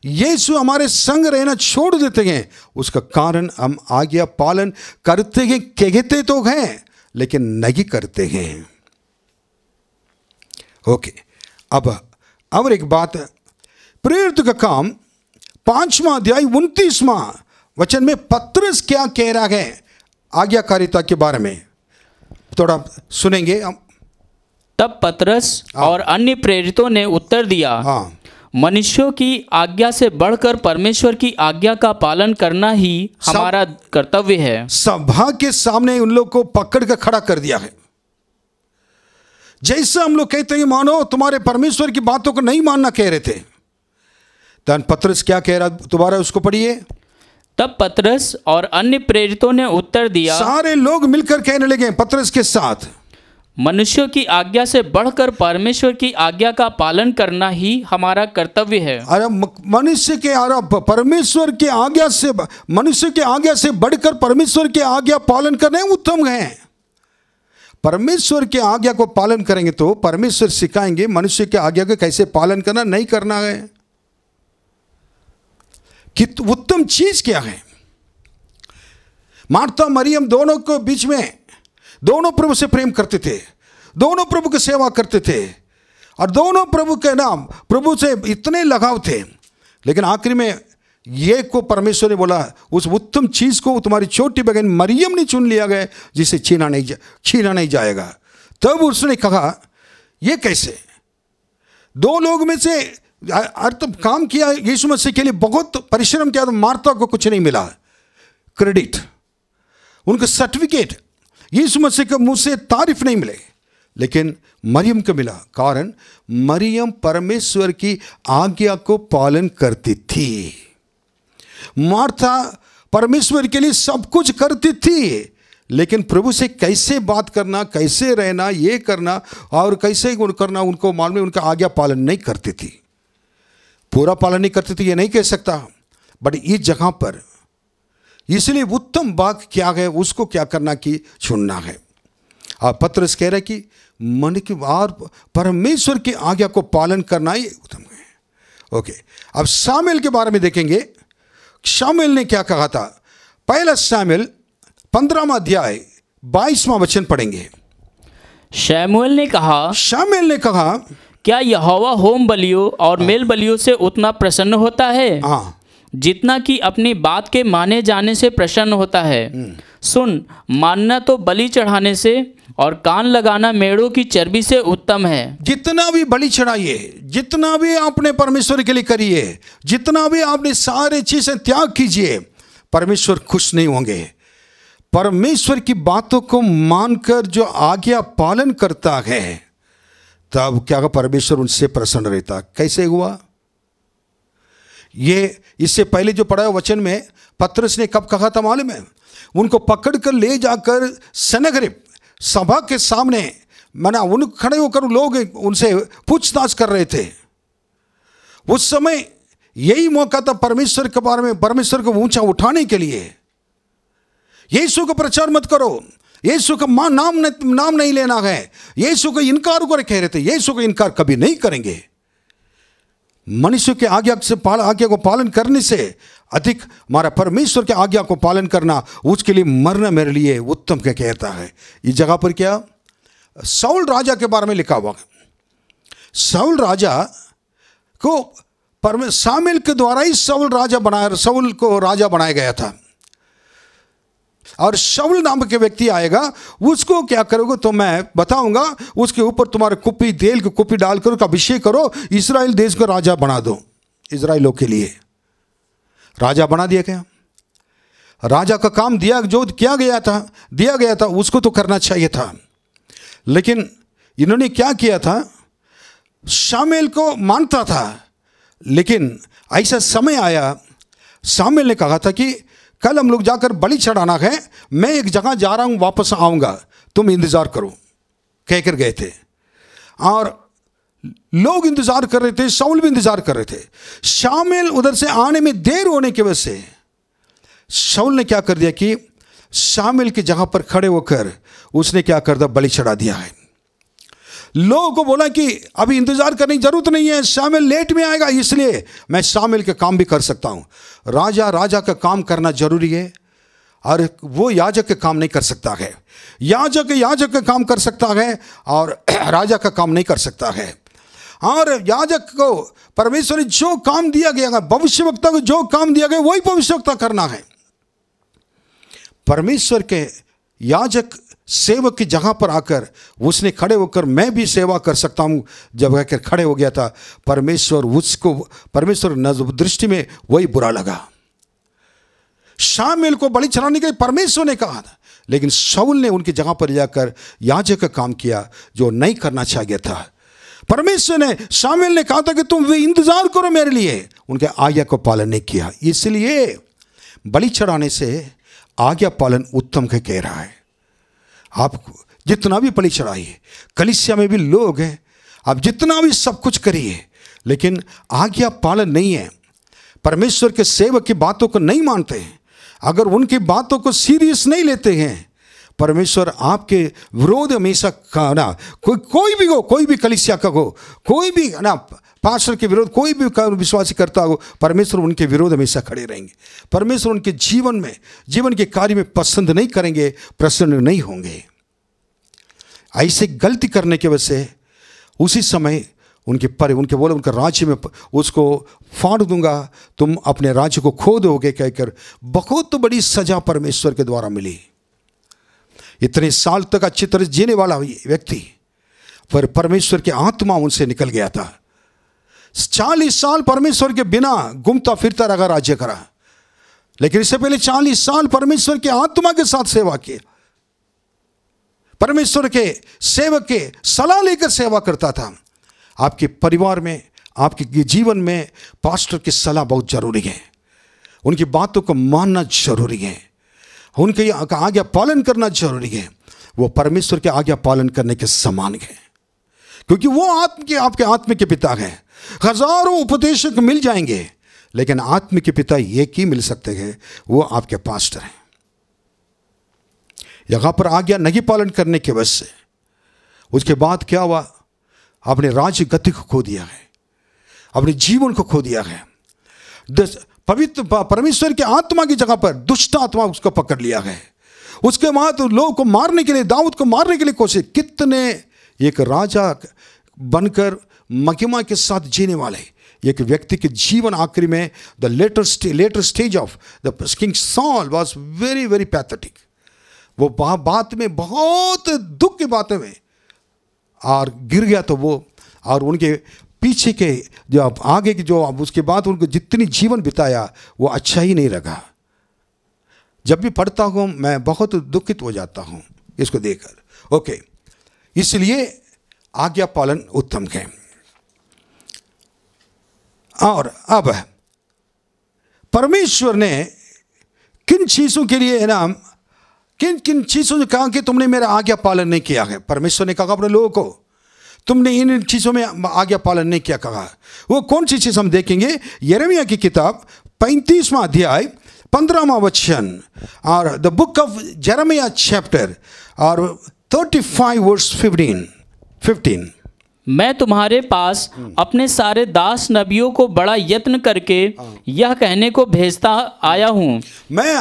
यीशु हमारे संग रहना छोड़ देते हैं। उसका कारण हम आज्ञा पालन करते हैं, कहते तो हैं लेकिन नहीं करते हैं। ओके, अब और एक बात, प्रेरित का काम 5वां अध्याय 29वां वचन में पत्रस क्या कह रहा है आज्ञाकारिता के बारे में, थोड़ा सुनेंगे। तब पतरस और अन्य प्रेरितों ने उत्तर दिया, मनुष्यों की आज्ञा से बढ़कर परमेश्वर की आज्ञा का पालन करना ही हमारा कर्तव्य है। सभा के सामने उन लोग को पकड़ कर खड़ा कर दिया है। जैसे हम लोग कहते हैं मानो, तुम्हारे परमेश्वर की बातों को नहीं मानना कह रहे थे। तो पतरस क्या कह रहा, दोबारा उसको पढ़िए। तब पतरस और अन्य प्रेरितों ने उत्तर दिया, सारे लोग मिलकर कहने लगे पतरस के साथ, मनुष्यों की आज्ञा से बढ़कर परमेश्वर की आज्ञा का पालन करना ही हमारा कर्तव्य है। अरे मनुष्य के परमेश्वर की आज्ञा से, मनुष्य की आज्ञा से बढ़कर परमेश्वर की आज्ञा पालन करना उत्तम है। परमेश्वर की आज्ञा को पालन करेंगे तो परमेश्वर सिखाएंगे मनुष्य की आज्ञा को कैसे पालन करना, नहीं करना है। कि उत्तम चीज क्या है? मार्था मरियम दोनों के बीच में, दोनों प्रभु से प्रेम करते थे, दोनों प्रभु की सेवा करते थे, और दोनों प्रभु के नाम, प्रभु से इतने लगाव थे। लेकिन आखिर में ये को परमेश्वर ने बोला, उस उत्तम चीज को तुम्हारी छोटी बहन मरियम ने चुन लिया गया, जिसे छीना नहीं जाएगा। तब उसने कहा, ये कैसे? दो लोग में से अर्थ काम किया यीशु मसीह के लिए, बहुत परिश्रम किया, तो मार्था को कुछ नहीं मिला क्रेडिट, उनका सर्टिफिकेट, यीशु मसीह के मुंह से तारीफ नहीं मिले, लेकिन मरियम को मिला। कारण मरियम परमेश्वर की आज्ञा को पालन करती थी। मार्था परमेश्वर के लिए सब कुछ करती थी, लेकिन प्रभु से कैसे बात करना, कैसे रहना, ये करना और कैसे करना, उनको मालूम, उनका आज्ञा पालन नहीं करती थी। पूरा पालन नहीं करती थी ये नहीं कह सकता, बट इस जगह पर इसलिए उत्तम बात क्या है, उसको क्या करना कि चुनना है। और पतरस कह रहा है कि मन की और परमेश्वर की आज्ञा को पालन करना ही उत्तम है। ओके, अब शामिल के बारे में देखेंगे। शामिल ने क्या कहा था? पहला शामिल 15वां अध्याय 22वां वचन पढ़ेंगे। शमूएल ने कहा, क्या यहोवा होम बलियों और मेल बलियों से उतना प्रसन्न होता है? हाँ, जितना कि अपनी बात के माने जाने से प्रसन्न होता है। सुन, मानना तो बलि चढ़ाने से और कान लगाना मेढ़ों की चर्बी से उत्तम है। जितना भी बलि चढ़ाइए, जितना भी आपने परमेश्वर के लिए करिए, जितना भी आपने सारे चीजें त्याग कीजिए, परमेश्वर खुश नहीं होंगे। परमेश्वर की बातों को मानकर जो आज्ञा पालन करता है, तब क्या परमेश्वर उनसे प्रसन्न रहता। कैसे हुआ ये? इससे पहले जो पढ़ा वचन में पतरस ने कब कहा था मालूम है? उनको पकड़कर ले जाकर सनगरीब सभा के सामने मना उन खड़े होकर लोग उनसे पूछताछ कर रहे थे। उस समय यही मौका था परमेश्वर के बारे में, परमेश्वर को ऊंचा उठाने के लिए। यीशु को प्रचार मत करो, यीशु का नाम नहीं लेना है, यीशु को इनकार कर कह रहे थे। यीशु को इनकार कभी नहीं करेंगे। मनुष्य के आज्ञा को पालन करने से अधिक हमारा परमेश्वर के आज्ञा को पालन करना, उसके लिए मरना मेरे लिए उत्तम क्या कहता है। इस जगह पर क्या शाऊल राजा के बारे में लिखा हुआ। शाऊल राजा को शामिल के द्वारा ही शाऊल को राजा बनाया गया था। और शाऊल नाम के व्यक्ति आएगा, उसको क्या करोगे तो मैं बताऊंगा। उसके ऊपर तुम्हारे कुप्पी तेल की कुप्पी डालकर उसका अभिषेक करो, इस्राएल देश को राजा बना दो। इस्राएलों के लिए राजा बना दिया गया। राजा का काम जो दिया गया था उसको तो करना चाहिए था। लेकिन इन्होंने क्या किया था? शामिल को मानता था, लेकिन ऐसा समय आया, शामिल ने कहा था कि कल हम लोग जाकर बलि चढ़ाना है, मैं एक जगह जा रहा हूं, वापस आऊंगा, तुम इंतजार करो, कहकर गए थे। और लोग इंतजार कर रहे थे, शाऊल भी इंतजार कर रहे थे। शामिल उधर से आने में देर होने की वजह से शाऊल ने क्या कर दिया कि शामिल की जगह पर खड़े होकर उसने क्या कर दिया, बलि चढ़ा दिया है। लोगों को बोला कि अभी इंतजार करने की जरूरत नहीं है, शामिल लेट में आएगा, इसलिए मैं शामिल के काम भी कर सकता हूं। राजा का काम करना जरूरी है, और वो याजक के काम नहीं कर सकता है। याजक का काम कर सकता है और राजा का काम नहीं कर सकता है। और याजक को परमेश्वर ने जो काम दिया गया, भविष्यवक्ता को जो काम दिया गया, वही भविष्यवक्ता करना है। परमेश्वर के याजक सेवक की जगह पर आकर उसने खड़े होकर मैं भी सेवा कर सकता हूं जब कहकर खड़े हो गया था, परमेश्वर दृष्टि में वही बुरा लगा। शामिल को बलि चढ़ाने के परमेश्वर ने कहा था, लेकिन शाऊल ने उनकी जगह पर जाकर याजक का काम किया जो नहीं करना चाहिए था। परमेश्वर ने, शामिल ने कहा था कि तुम इंतजार करो मेरे लिए, उनके आज्ञा को पालन नहीं किया। इसलिए बलि चढ़ाने से आज्ञा पालन उत्तम के कह रहा है। आप जितना भी बलि चढ़ाइए, कलीसिया में भी लोग हैं, आप जितना भी सब कुछ करिए, लेकिन आज्ञा पालन नहीं है, परमेश्वर के सेवक की बातों को नहीं मानते हैं, अगर उनकी बातों को सीरियस नहीं लेते हैं, परमेश्वर आपके विरोध हमेशा का ना, कोई भी कलीसिया का हो, कोई भी ना पास्टर के विरोध, कोई भी विश्वासी करता हो, परमेश्वर उनके विरोध हमेशा खड़े रहेंगे। परमेश्वर उनके जीवन के कार्य में पसंद नहीं करेंगे, प्रसन्न नहीं होंगे। ऐसे गलती करने की वजह से उसी समय उनके बोले उनका राज्य में उसको फाड़ दूंगा, तुम अपने राज्य को खो दोगे कहकर बहुत बड़ी सजा परमेश्वर के द्वारा मिली। इतने साल तक अच्छी तरह जीने वाला व्यक्ति पर परमेश्वर की आत्मा उनसे निकल गया था। 40 साल परमेश्वर के बिना घूमता फिरता रहा, राज्य करा, लेकिन इससे पहले 40 साल परमेश्वर के आत्मा के साथ सेवा की, परमेश्वर के सेवक के सलाह लेकर सेवा करता था। आपके परिवार में, आपके जीवन में पास्टर की सलाह बहुत जरूरी है, उनकी बातों को मानना जरूरी है, उनके आज्ञा पालन करना जरूरी है। वो परमेश्वर के आज्ञा पालन करने के समान है, क्योंकि वो आपके आत्मा के पिता हैं। हजारों उपदेशक मिल जाएंगे, लेकिन आत्मा के पिता एक ही मिल सकते हैं, वो आपके पास्टर हैं। यहाँ पर आज्ञा नहीं पालन करने के वजह से उसके बाद क्या हुआ, अपने राज्य गति को खो दिया है, अपने जीवन को खो दिया है। पवित्र परमेश्वर के आत्मा की जगह पर दुष्ट आत्मा उसको पकड़ लिया है। उसके बाद लोगों को मारने के लिए, दाऊद को मारने के लिए कोशिश, कितने एक राजा बनकर महिमा के साथ जीने वाले एक व्यक्ति के जीवन आखिरी में the later stage of the king sol was very very pathetic. वो बात में बहुत दुख की बातें में और गिर गया। तो वो और उनके पीछे के जो आगे की जो उसके बाद उनको जितनी जीवन बिताया वो अच्छा ही नहीं लगा। जब भी पढ़ता हूँ मैं बहुत दुखित हो जाता हूँ इसको देखकर। ओके, इसलिए आज्ञा पालन उत्तम है। और अब परमेश्वर ने किन चीज़ों के लिए है ना, किन किन चीज़ों ने कहा कि तुमने मेरा आज्ञा पालन नहीं किया है। परमेश्वर ने कहा अपने लोगों को तुमने इन चीज़ों में आज्ञा पालन नहीं किया। कहा वो कौन सी चीज़ हम देखेंगे, यिर्मयाह की किताब 35वां अध्याय 15वां वचन और द बुक ऑफ यिर्मयाह चैप्टर और 35 वर्स 15। मैं तुम्हारे पास अपने सारे दास नबियों को बड़ा यत्न करके यह कहने को भेजता आया हूँ। मैं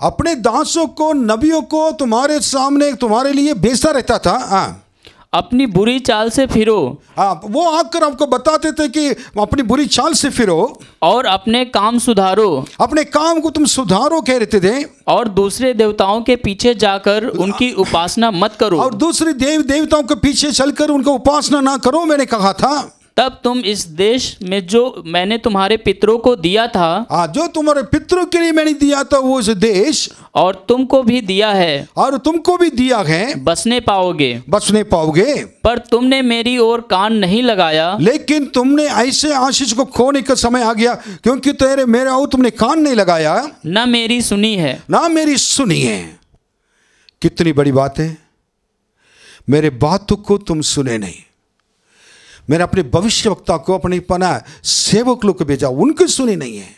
अपने दासों को, नबियों को तुम्हारे सामने तुम्हारे लिए भेजता रहता था। अपनी बुरी चाल से फिरो। वो आकर आपको बताते थे कि अपनी बुरी चाल से फिरो और अपने काम सुधारो। अपने काम को तुम सुधारो कह रहे थे। और दूसरे देवताओं के पीछे जाकर उनकी उपासना मत करो। और दूसरे देवताओं के पीछे चलकर उनका उपासना ना करो मैंने कहा था। तब तुम इस देश में जो मैंने तुम्हारे पितरों को दिया था, जो तुम्हारे पितरों के लिए मैंने दिया था वो इस देश, और तुमको भी दिया है, और तुमको भी दिया है, बसने पाओगे। पर तुमने मेरी ओर कान नहीं लगाया। लेकिन तुमने ऐसे आशीष को खोने का समय आ गया क्योंकि मेरा और तुमने कान नहीं लगाया, ना मेरी सुनी है। कितनी बड़ी बात है। मेरे बातों को तुम सुने नहीं। मैंने अपने भविष्यवक्ता को, अपने पना सेवक लोग को भेजा, उनकी सुनी नहीं है।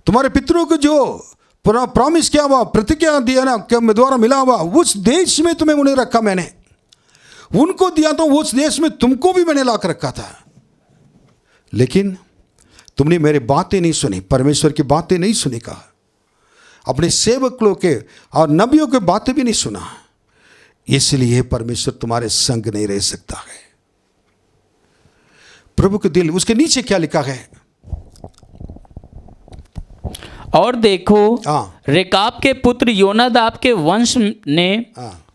तुम्हारे पितरों को जो प्रॉमिस किया हुआ, प्रतिज्ञा दिया ना द्वारा मिला हुआ, उस देश में तुम्हें उन्हें रखा, मैंने उनको दिया तो उस देश में तुमको भी मैंने ला कर रखा था। लेकिन तुमने मेरी बातें नहीं सुनी, परमेश्वर की बातें नहीं सुनी। कहा अपने सेवक लोग के और नबियों के बातें भी नहीं सुना। इसलिए परमेश्वर तुम्हारे संग नहीं रह सकता है। प्रभु के दिल, उसके नीचे क्या लिखा है, और देखो रेकाब के पुत्र योनादाब के वंश ने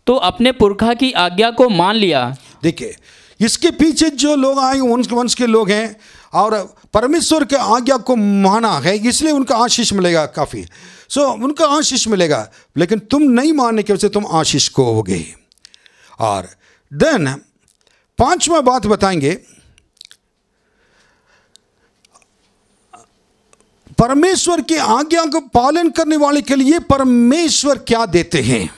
तो अपने पुरखा की आज्ञा को मान लिया। देखिए इसके पीछे जो लोग आए उनके वंश के लोग हैं और परमेश्वर के आज्ञा को माना है, इसलिए उनका आशीष मिलेगा काफ़ी। उनका आशीष मिलेगा। लेकिन तुम नहीं मानने की वजह से तुम आशीष को हो गए। और देन 5वां बात बताएंगे, परमेश्वर की आज्ञा को पालन करने वाले के लिए परमेश्वर क्या देते हैं।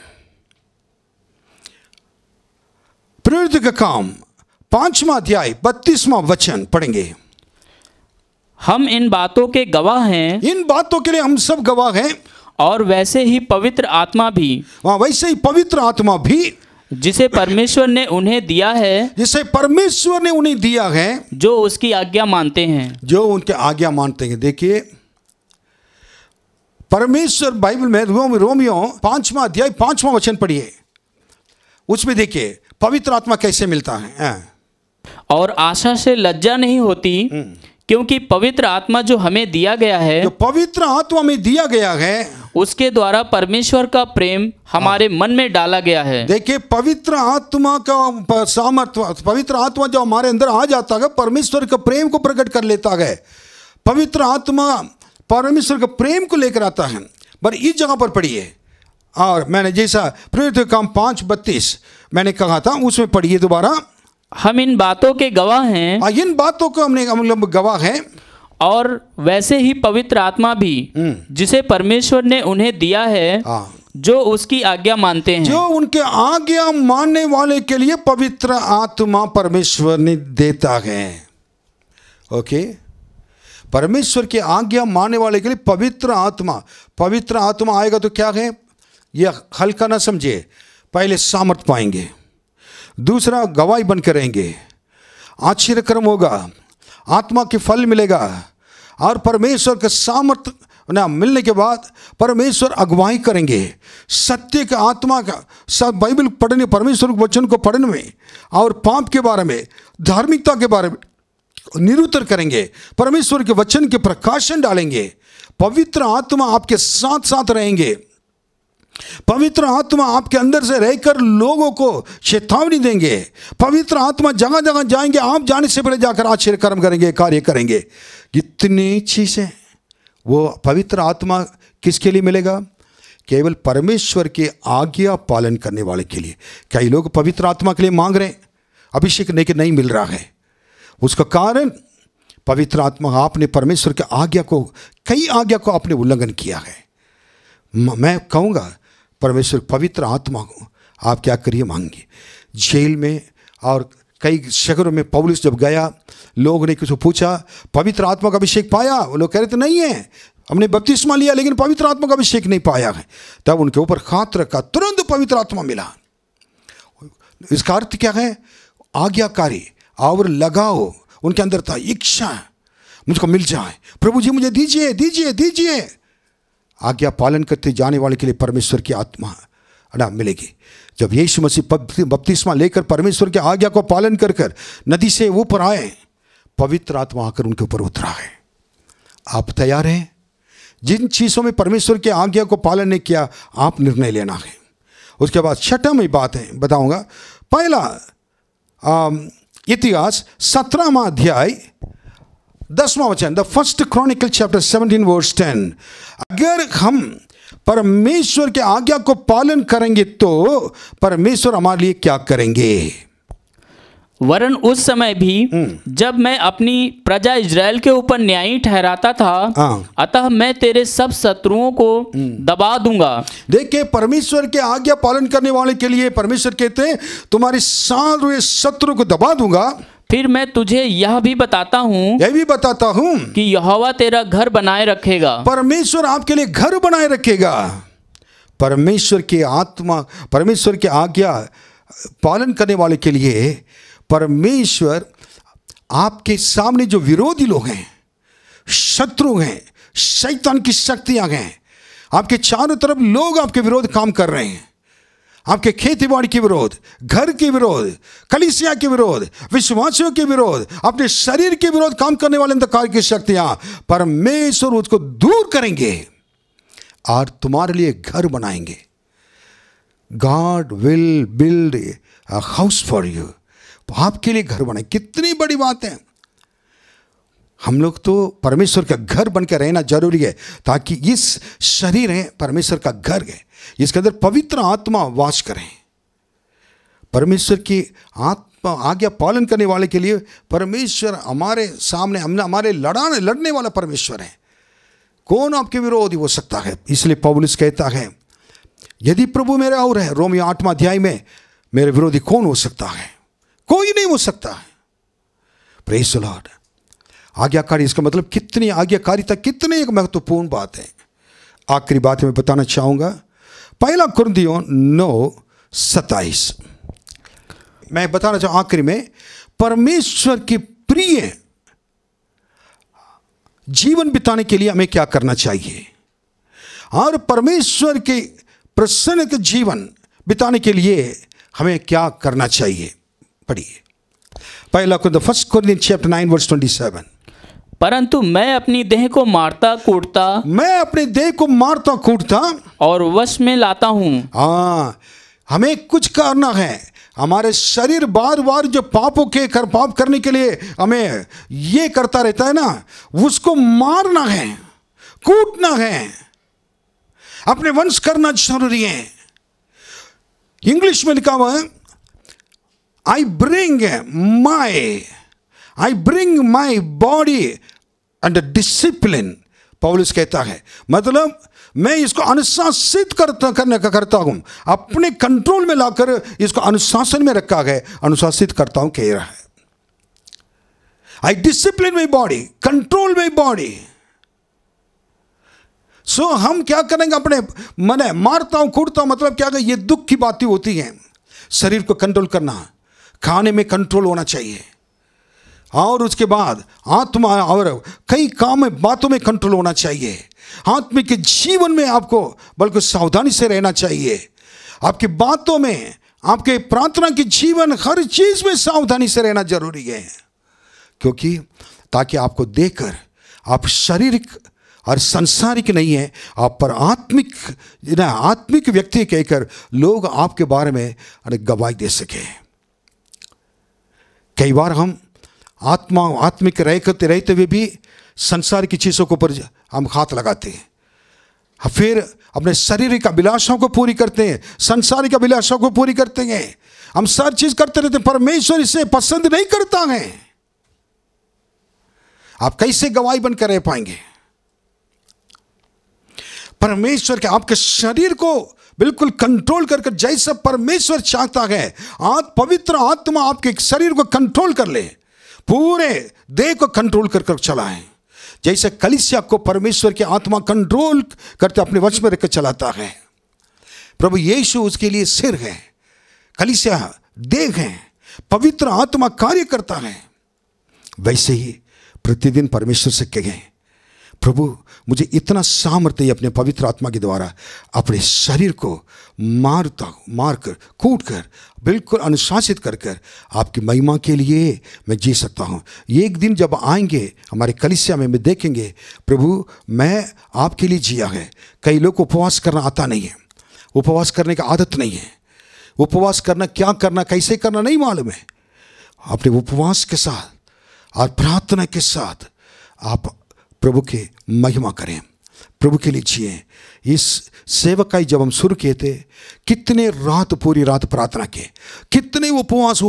प्रेरित का काम 5वां अध्याय 32वां वचन पढ़ेंगे। हम इन बातों के गवाह हैं। इन बातों के लिए हम सब गवाह हैं। और वैसे ही पवित्र आत्मा भी, वैसे ही पवित्र आत्मा भी, जिसे परमेश्वर ने उन्हें दिया है, जो उसकी आज्ञा मानते हैं। जो उनके आज्ञा मानते हैं। देखिए परमेश्वर बाइबल में रोमियो 5वां अध्याय 5वां वचन पढ़िए, उसमें देखिए पवित्र आत्मा कैसे मिलता है। और आशा से लज्जा नहीं होती, क्योंकि पवित्र आत्मा जो हमें दिया गया है, जो पवित्र आत्मा में दिया गया है, उसके द्वारा परमेश्वर का प्रेम हमारे मन में डाला गया है। देखिए पवित्र आत्मा का सामर्थ्य, पवित्र आत्मा जो हमारे अंदर आ जाता है, परमेश्वर का प्रेम को प्रकट कर लेता है। पवित्र आत्मा परमेश्वर का प्रेम को लेकर आता है। पर इस जगह पर पढ़िए, और मैंने जैसा प्रेरित काम 5:32 मैंने कहा था, उसमें पढ़िए दोबारा। हम इन बातों के गवाह हैं। इन बातों को हम लोग गवाह हैं। और वैसे ही पवित्र आत्मा भी, जिसे परमेश्वर ने उन्हें दिया है, जो उसकी आज्ञा मानते हैं। जो उनके आज्ञा मानने वाले के लिए पवित्र आत्मा परमेश्वर ने देता है। ओके, परमेश्वर की आज्ञा मानने वाले के लिए पवित्र आत्मा आएगा तो क्या है, यह हल्का ना समझे, पहले सामर्थ पाएंगे, दूसरा गवाही बनकर रहेंगे, आश्चर्यक्रम होगा, आत्मा के फल मिलेगा, और परमेश्वर के सामर्थ ना मिलने के बाद परमेश्वर अगुवाई करेंगे। सत्य का आत्मा का सब बाइबल पढ़ने, परमेश्वर के वचन को पढ़ने में और पाप के बारे में, धार्मिकता के बारे में निरुत्तर करेंगे, परमेश्वर के वचन के प्रकाशन डालेंगे। पवित्र आत्मा आपके साथ साथ रहेंगे, पवित्र आत्मा आपके अंदर से रहकर लोगों को चेतावनी देंगे, पवित्र आत्मा जगह जगह जाएंगे, आप जाने से पहले जाकर आश्चर्य कर्म करेंगे, कार्य करेंगे। कितनी चीज़ें वो पवित्र आत्मा किसके लिए मिलेगा? केवल परमेश्वर के आज्ञा पालन करने वाले के लिए। कई लोग पवित्र आत्मा के लिए मांग रहे हैं, अभिषेक नहीं मिल रहा है। उसका कारण पवित्र आत्मा, आपने परमेश्वर के आज्ञा को, कई आज्ञा को आपने उल्लंघन किया है। मैं कहूँगा परमेश्वर पवित्र आत्मा को आप क्या करिए, मांगिए। जेल में और कई शहरों में पौलुस जब गया, लोग ने किसी पूछा पवित्र आत्मा का अभिषेक पाया? वो लोग कह रहे थे नहीं है, हमने बपतिस्मा लिया लेकिन पवित्र आत्मा का अभिषेक नहीं पाया है। तब उनके ऊपर हाथ रखा, तुरंत पवित्र आत्मा मिला। इसका अर्थ क्या है? आज्ञाकारी और लगाओ उनके अंदर था, इच्छा मुझको मिल जाए, प्रभु जी मुझे दीजिए दीजिए दीजिए। आज्ञा पालन करते जाने वाले के लिए परमेश्वर की आत्मा ना मिलेगी। जब यीशु मसीह बपतिस्मा लेकर परमेश्वर की आज्ञा को पालन कर कर नदी से ऊपर आए, पवित्र आत्मा आकर उनके ऊपर उतरा है। आप तैयार हैं? जिन चीज़ों में परमेश्वर की आज्ञा को पालन नहीं किया, आप निर्णय लेना है। उसके बाद छठा में बात है बताऊंगा। पहला इतिहास 17वां अध्याय 10वां वचन, the first chronicle chapter 17 verse 10। अगर हम परमेश्वर के आज्ञा को पालन करेंगे तो परमेश्वर हमारे लिए क्या करेंगे? वरन उस समय भी जब मैं अपनी प्रजा इजराइल के ऊपर न्यायी ठहराता था, अतः मैं तेरे सब शत्रुओं को दबा दूंगा। देखिए, परमेश्वर के आज्ञा पालन करने वाले के लिए परमेश्वर कहते हैं तुम्हारे सारे शत्रु को दबा दूंगा। फिर मैं तुझे यह भी बताता हूँ कि यहोवा तेरा घर बनाए रखेगा। परमेश्वर आपके लिए घर बनाए रखेगा। परमेश्वर की आत्मा, परमेश्वर की आज्ञा पालन करने वाले के लिए परमेश्वर आपके सामने जो विरोधी लोग हैं, शत्रु हैं, शैतान की शक्तियां हैं, आपके चारों तरफ लोग आपके विरोध काम कर रहे हैं, आपके खेतीबाड़ी के विरोध, घर के विरोध, कलीसिया के विरोध, विश्वासियों के विरोध, अपने शरीर के विरोध काम करने वाले अंधकार की शक्तियां, परमेश्वर उसको दूर करेंगे और तुम्हारे लिए घर बनाएंगे। God will build a house for you. आपके लिए घर बनाए, कितनी बड़ी बात है। हम लोग तो परमेश्वर का घर बनकर रहना जरूरी है, ताकि इस शरीर है परमेश्वर का घर है, इसके अंदर पवित्र आत्मा वास करें। परमेश्वर की आत्मा आज्ञा पालन करने वाले के लिए परमेश्वर हमारे सामने, हमारे लड़ने वाला परमेश्वर है। कौन आपके विरोधी हो सकता है? इसलिए पौलुस कहता है यदि प्रभु मेरे और है, रोमियो 8वां अध्याय में, मेरे विरोधी कौन हो सकता है? कोई नहीं हो सकता है। Praise the Lord. आज्ञाकारी, इसका मतलब कितनी आज्ञाकारिता, कितनी एक महत्वपूर्ण बात है। आखिरी बात मैं बताना चाहूँगा, पहला कुरिन्थियों 9:27 मैं बताना चाहूँ आखिरी में, परमेश्वर की प्रिय जीवन बिताने के लिए हमें क्या करना चाहिए और परमेश्वर के प्रसन्न के जीवन बिताने के लिए हमें क्या करना चाहिए। पढ़िए पहला कुरिन्थियों 1 Corinthians chapter 9 verse 27। परंतु मैं अपनी देह को मारता कूटता और वश में लाता हूँ। हाँ, हमें कुछ करना है। हमारे शरीर बार बार जो पाप करने के लिए हमें ये करता रहता है ना, उसको मारना है, कूटना है, अपने वंश करना जरूरी है। इंग्लिश में लिखा हुआ है I bring my body under discipline। पौलुस कहता है, मतलब मैं इसको अनुशासित करता हूं, अपने कंट्रोल में लाकर इसको अनुशासन में रखा है, अनुशासित करता हूं कह रहा है। I discipline my body, control my body। सो हम क्या करेंगे, अपने मन मारता हूँ कूटता हूँ, मतलब क्या, ये दुख की बातें होती हैं। शरीर को कंट्रोल करना, खाने में कंट्रोल होना चाहिए, और उसके बाद आत्मा और कई काम में बातों में कंट्रोल होना चाहिए। आत्मिक के जीवन में आपको बल्कि सावधानी से रहना चाहिए। आपकी बातों में, आपके प्रार्थना की जीवन, हर चीज में सावधानी से रहना जरूरी है, क्योंकि ताकि आपको देखकर आप शारीरिक और सांसारिक नहीं है, आप पर आत्मिक व्यक्ति कहकर लोग आपके बारे में गवाही दे सके। कई बार हम आत्मिक रहते हुए भी संसार की चीज़ों के ऊपर हम हाथ लगाते हैं, फिर अपने शारीरिक अभिलाषाओं को पूरी करते हैं, संसारिक अभिलाषाओं को पूरी करते हैं, हम सब चीज करते रहते हैं। परमेश्वर इसे पसंद नहीं करता है। आप कैसे गवाही बनकर रह पाएंगे? परमेश्वर के आपके शरीर को बिल्कुल कंट्रोल करके, जैसा परमेश्वर चाहता है, पवित्र आत्मा आपके शरीर को कंट्रोल कर ले, पूरे देह को कंट्रोल कर चलाए। जैसे कलीसिया को परमेश्वर की आत्मा कंट्रोल करते अपने वश में रखकर चलाता है। प्रभु यीशु उसके लिए सिर है, कलीसिया देह है, पवित्र आत्मा कार्य करता है। वैसे ही प्रतिदिन परमेश्वर से कहें, प्रभु मुझे इतना सामर्थ्य अपने पवित्र आत्मा के द्वारा अपने शरीर को मारकर कूटकर बिल्कुल अनुशासित कर आपकी महिमा के लिए मैं जी सकता हूँ। एक दिन जब आएंगे हमारे कलीसिया में देखेंगे, प्रभु मैं आपके लिए जिया है। कई लोग को उपवास करना आता नहीं है, उपवास करने की आदत नहीं है, उपवास करना क्या करना कैसे करना नहीं मालूम है। अपने उपवास के साथ और प्रार्थना के साथ आप प्रभु के महिमा करें, प्रभु के लिए जिए। इस सेवकाई जब हम शुरू किए थे, कितने रात पूरी रात प्रार्थना किए, कितने उपवास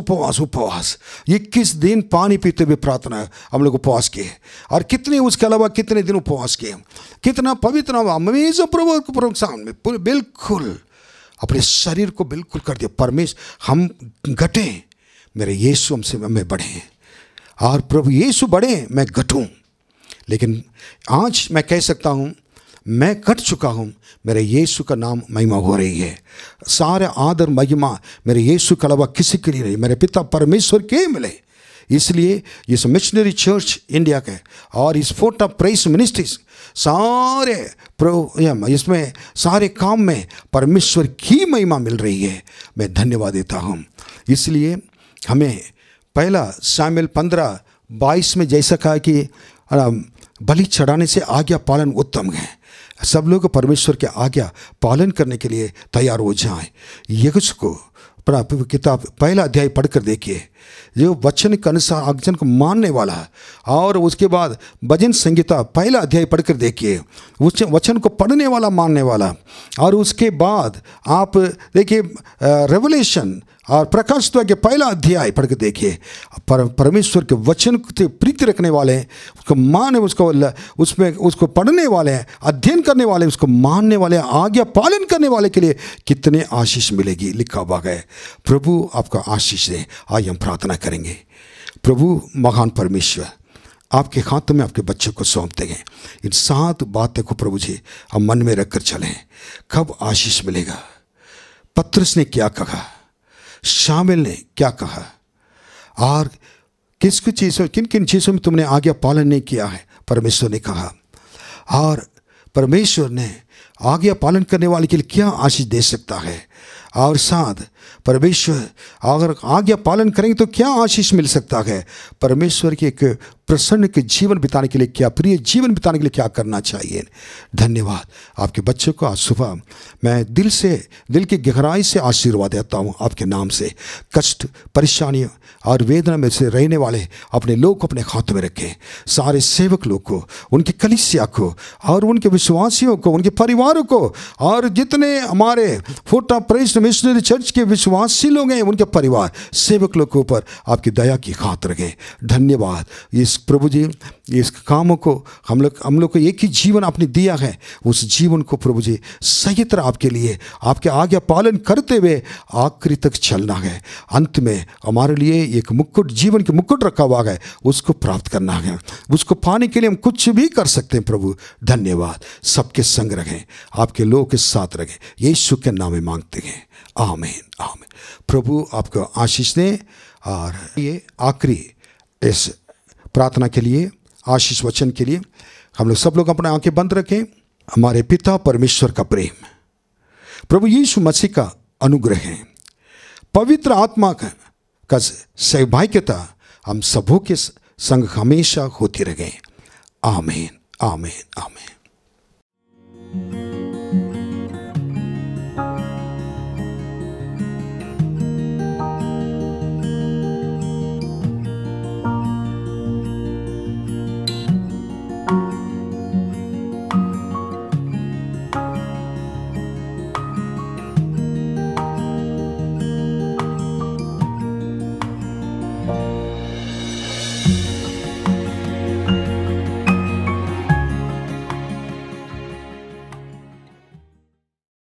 21 दिन पानी पीते हुए प्रार्थना हम लोग उपवास किए, और कितने उसके अलावा कितने दिन उपवास किए। कितना पवित्र हमेशा प्रभु सामने बिल्कुल अपने शरीर को बिल्कुल कर दिया। परमेश्वर हम घटे, मेरे यीशु हमसे मैं बढ़े, और प्रभु यीशु बढ़े मैं घटूं। लेकिन आज मैं कह सकता हूँ मैं कट चुका हूँ, मेरे यीशु का नाम महिमा हो रही है। सारे आदर महिमा मेरे यीशु के अलावा किसी के लिए नहीं, मेरे पिता परमेश्वर के मिले। इसलिए इस मिशनरी चर्च इंडिया के और इस फोर्ट ऑफ प्रेस मिनिस्ट्रीज सारे इसमें सारे काम में परमेश्वर की महिमा मिल रही है। मैं धन्यवाद देता हूँ। इसलिए हमें पहला शामिल 15:22 में जैसा कहा कि बलि चढ़ाने से आज्ञा पालन उत्तम है। सब लोग परमेश्वर के आज्ञा पालन करने के लिए तैयार हो जाएं। यीशु को किताब पहला अध्याय पढ़कर देखिए, जो वचन के अनुसार आज्ञा को मानने वाला, और उसके बाद भजन संहिता पहला अध्याय पढ़कर देखिए, उस वचन को पढ़ने वाला मानने वाला। और उसके बाद आप देखिए रेवलेशन और प्रकाश के पहला अध्याय पढ़ के देखिए, परमेश्वर के वचन से प्रीति रखने वाले, उसको माने, उसको पढ़ने वाले, अध्ययन करने वाले, उसको मानने वाले, आज्ञा पालन करने वाले के लिए कितने आशीष मिलेगी लिखा हुआ है। प्रभु आपका आशीष दे। आज हम प्रार्थना करेंगे। प्रभु महान परमेश्वर, आपके हाथों में आपके बच्चों को सौंपते हैं। इन 7 बातों को प्रभु जी हम मन में रखकर चलें। कब आशीष मिलेगा? पत्रस ने क्या कहा, शामिल ने क्या कहा, और किन किन चीज़ों में तुमने आज्ञा पालन नहीं किया है, परमेश्वर ने कहा। और परमेश्वर ने आज्ञा पालन करने वाले के लिए क्या आशीष दे सकता है, और साथ परमेश्वर अगर आज्ञा पालन करेंगे तो क्या आशीष मिल सकता है। परमेश्वर की एक प्रसन्न के जीवन बिताने के लिए क्या, प्रिय जीवन बिताने के लिए क्या करना चाहिए। धन्यवाद। आपके बच्चों को आज सुबह मैं दिल की गहराई से आशीर्वाद देता हूँ आपके नाम से। कष्ट, परेशानियों और वेदना में से रहने वाले अपने लोग को अपने हाथों में रखें। सारे सेवक लोग को, उनकी कलीसिया को और उनके विश्वासियों को, उनके परिवारों को और जितने हमारे फुट ऑफ प्रेस्ट मिशनरी चर्च के विश्वासी लोग हैं, उनके परिवार सेवक लोग के ऊपर आपकी दया की खातिर रखें। धन्यवाद इस प्रभु जी, इस कामों को हम लोग को एक ही जीवन आपने दिया है, उस जीवन को प्रभु जी सही तरह आपके लिए आपके आज्ञा पालन करते हुए आखिरी तक चलना है। अंत में हमारे लिए एक मुकुट, जीवन के मुकुट रखा हुआ है, उसको प्राप्त करना है। उसको पाने के लिए हम कुछ भी कर सकते हैं। प्रभु धन्यवाद, सबके संग रखें, आपके लोगों के साथ रखें, यीशु के नाम में मांगते हैं, आमीन आमीन। प्रभु आपको आशीष दें। और ये आखिरी इस प्रार्थना के लिए, आशीष वचन के लिए हम लोग सब लोग अपने आंखें बंद रखें। हमारे पिता परमेश्वर का प्रेम, प्रभु यीशु मसीह का अनुग्रह है, पवित्र आत्मा का सहभागिता हम सबों के संग हमेशा होती रहे। आमीन आमीन आमीन।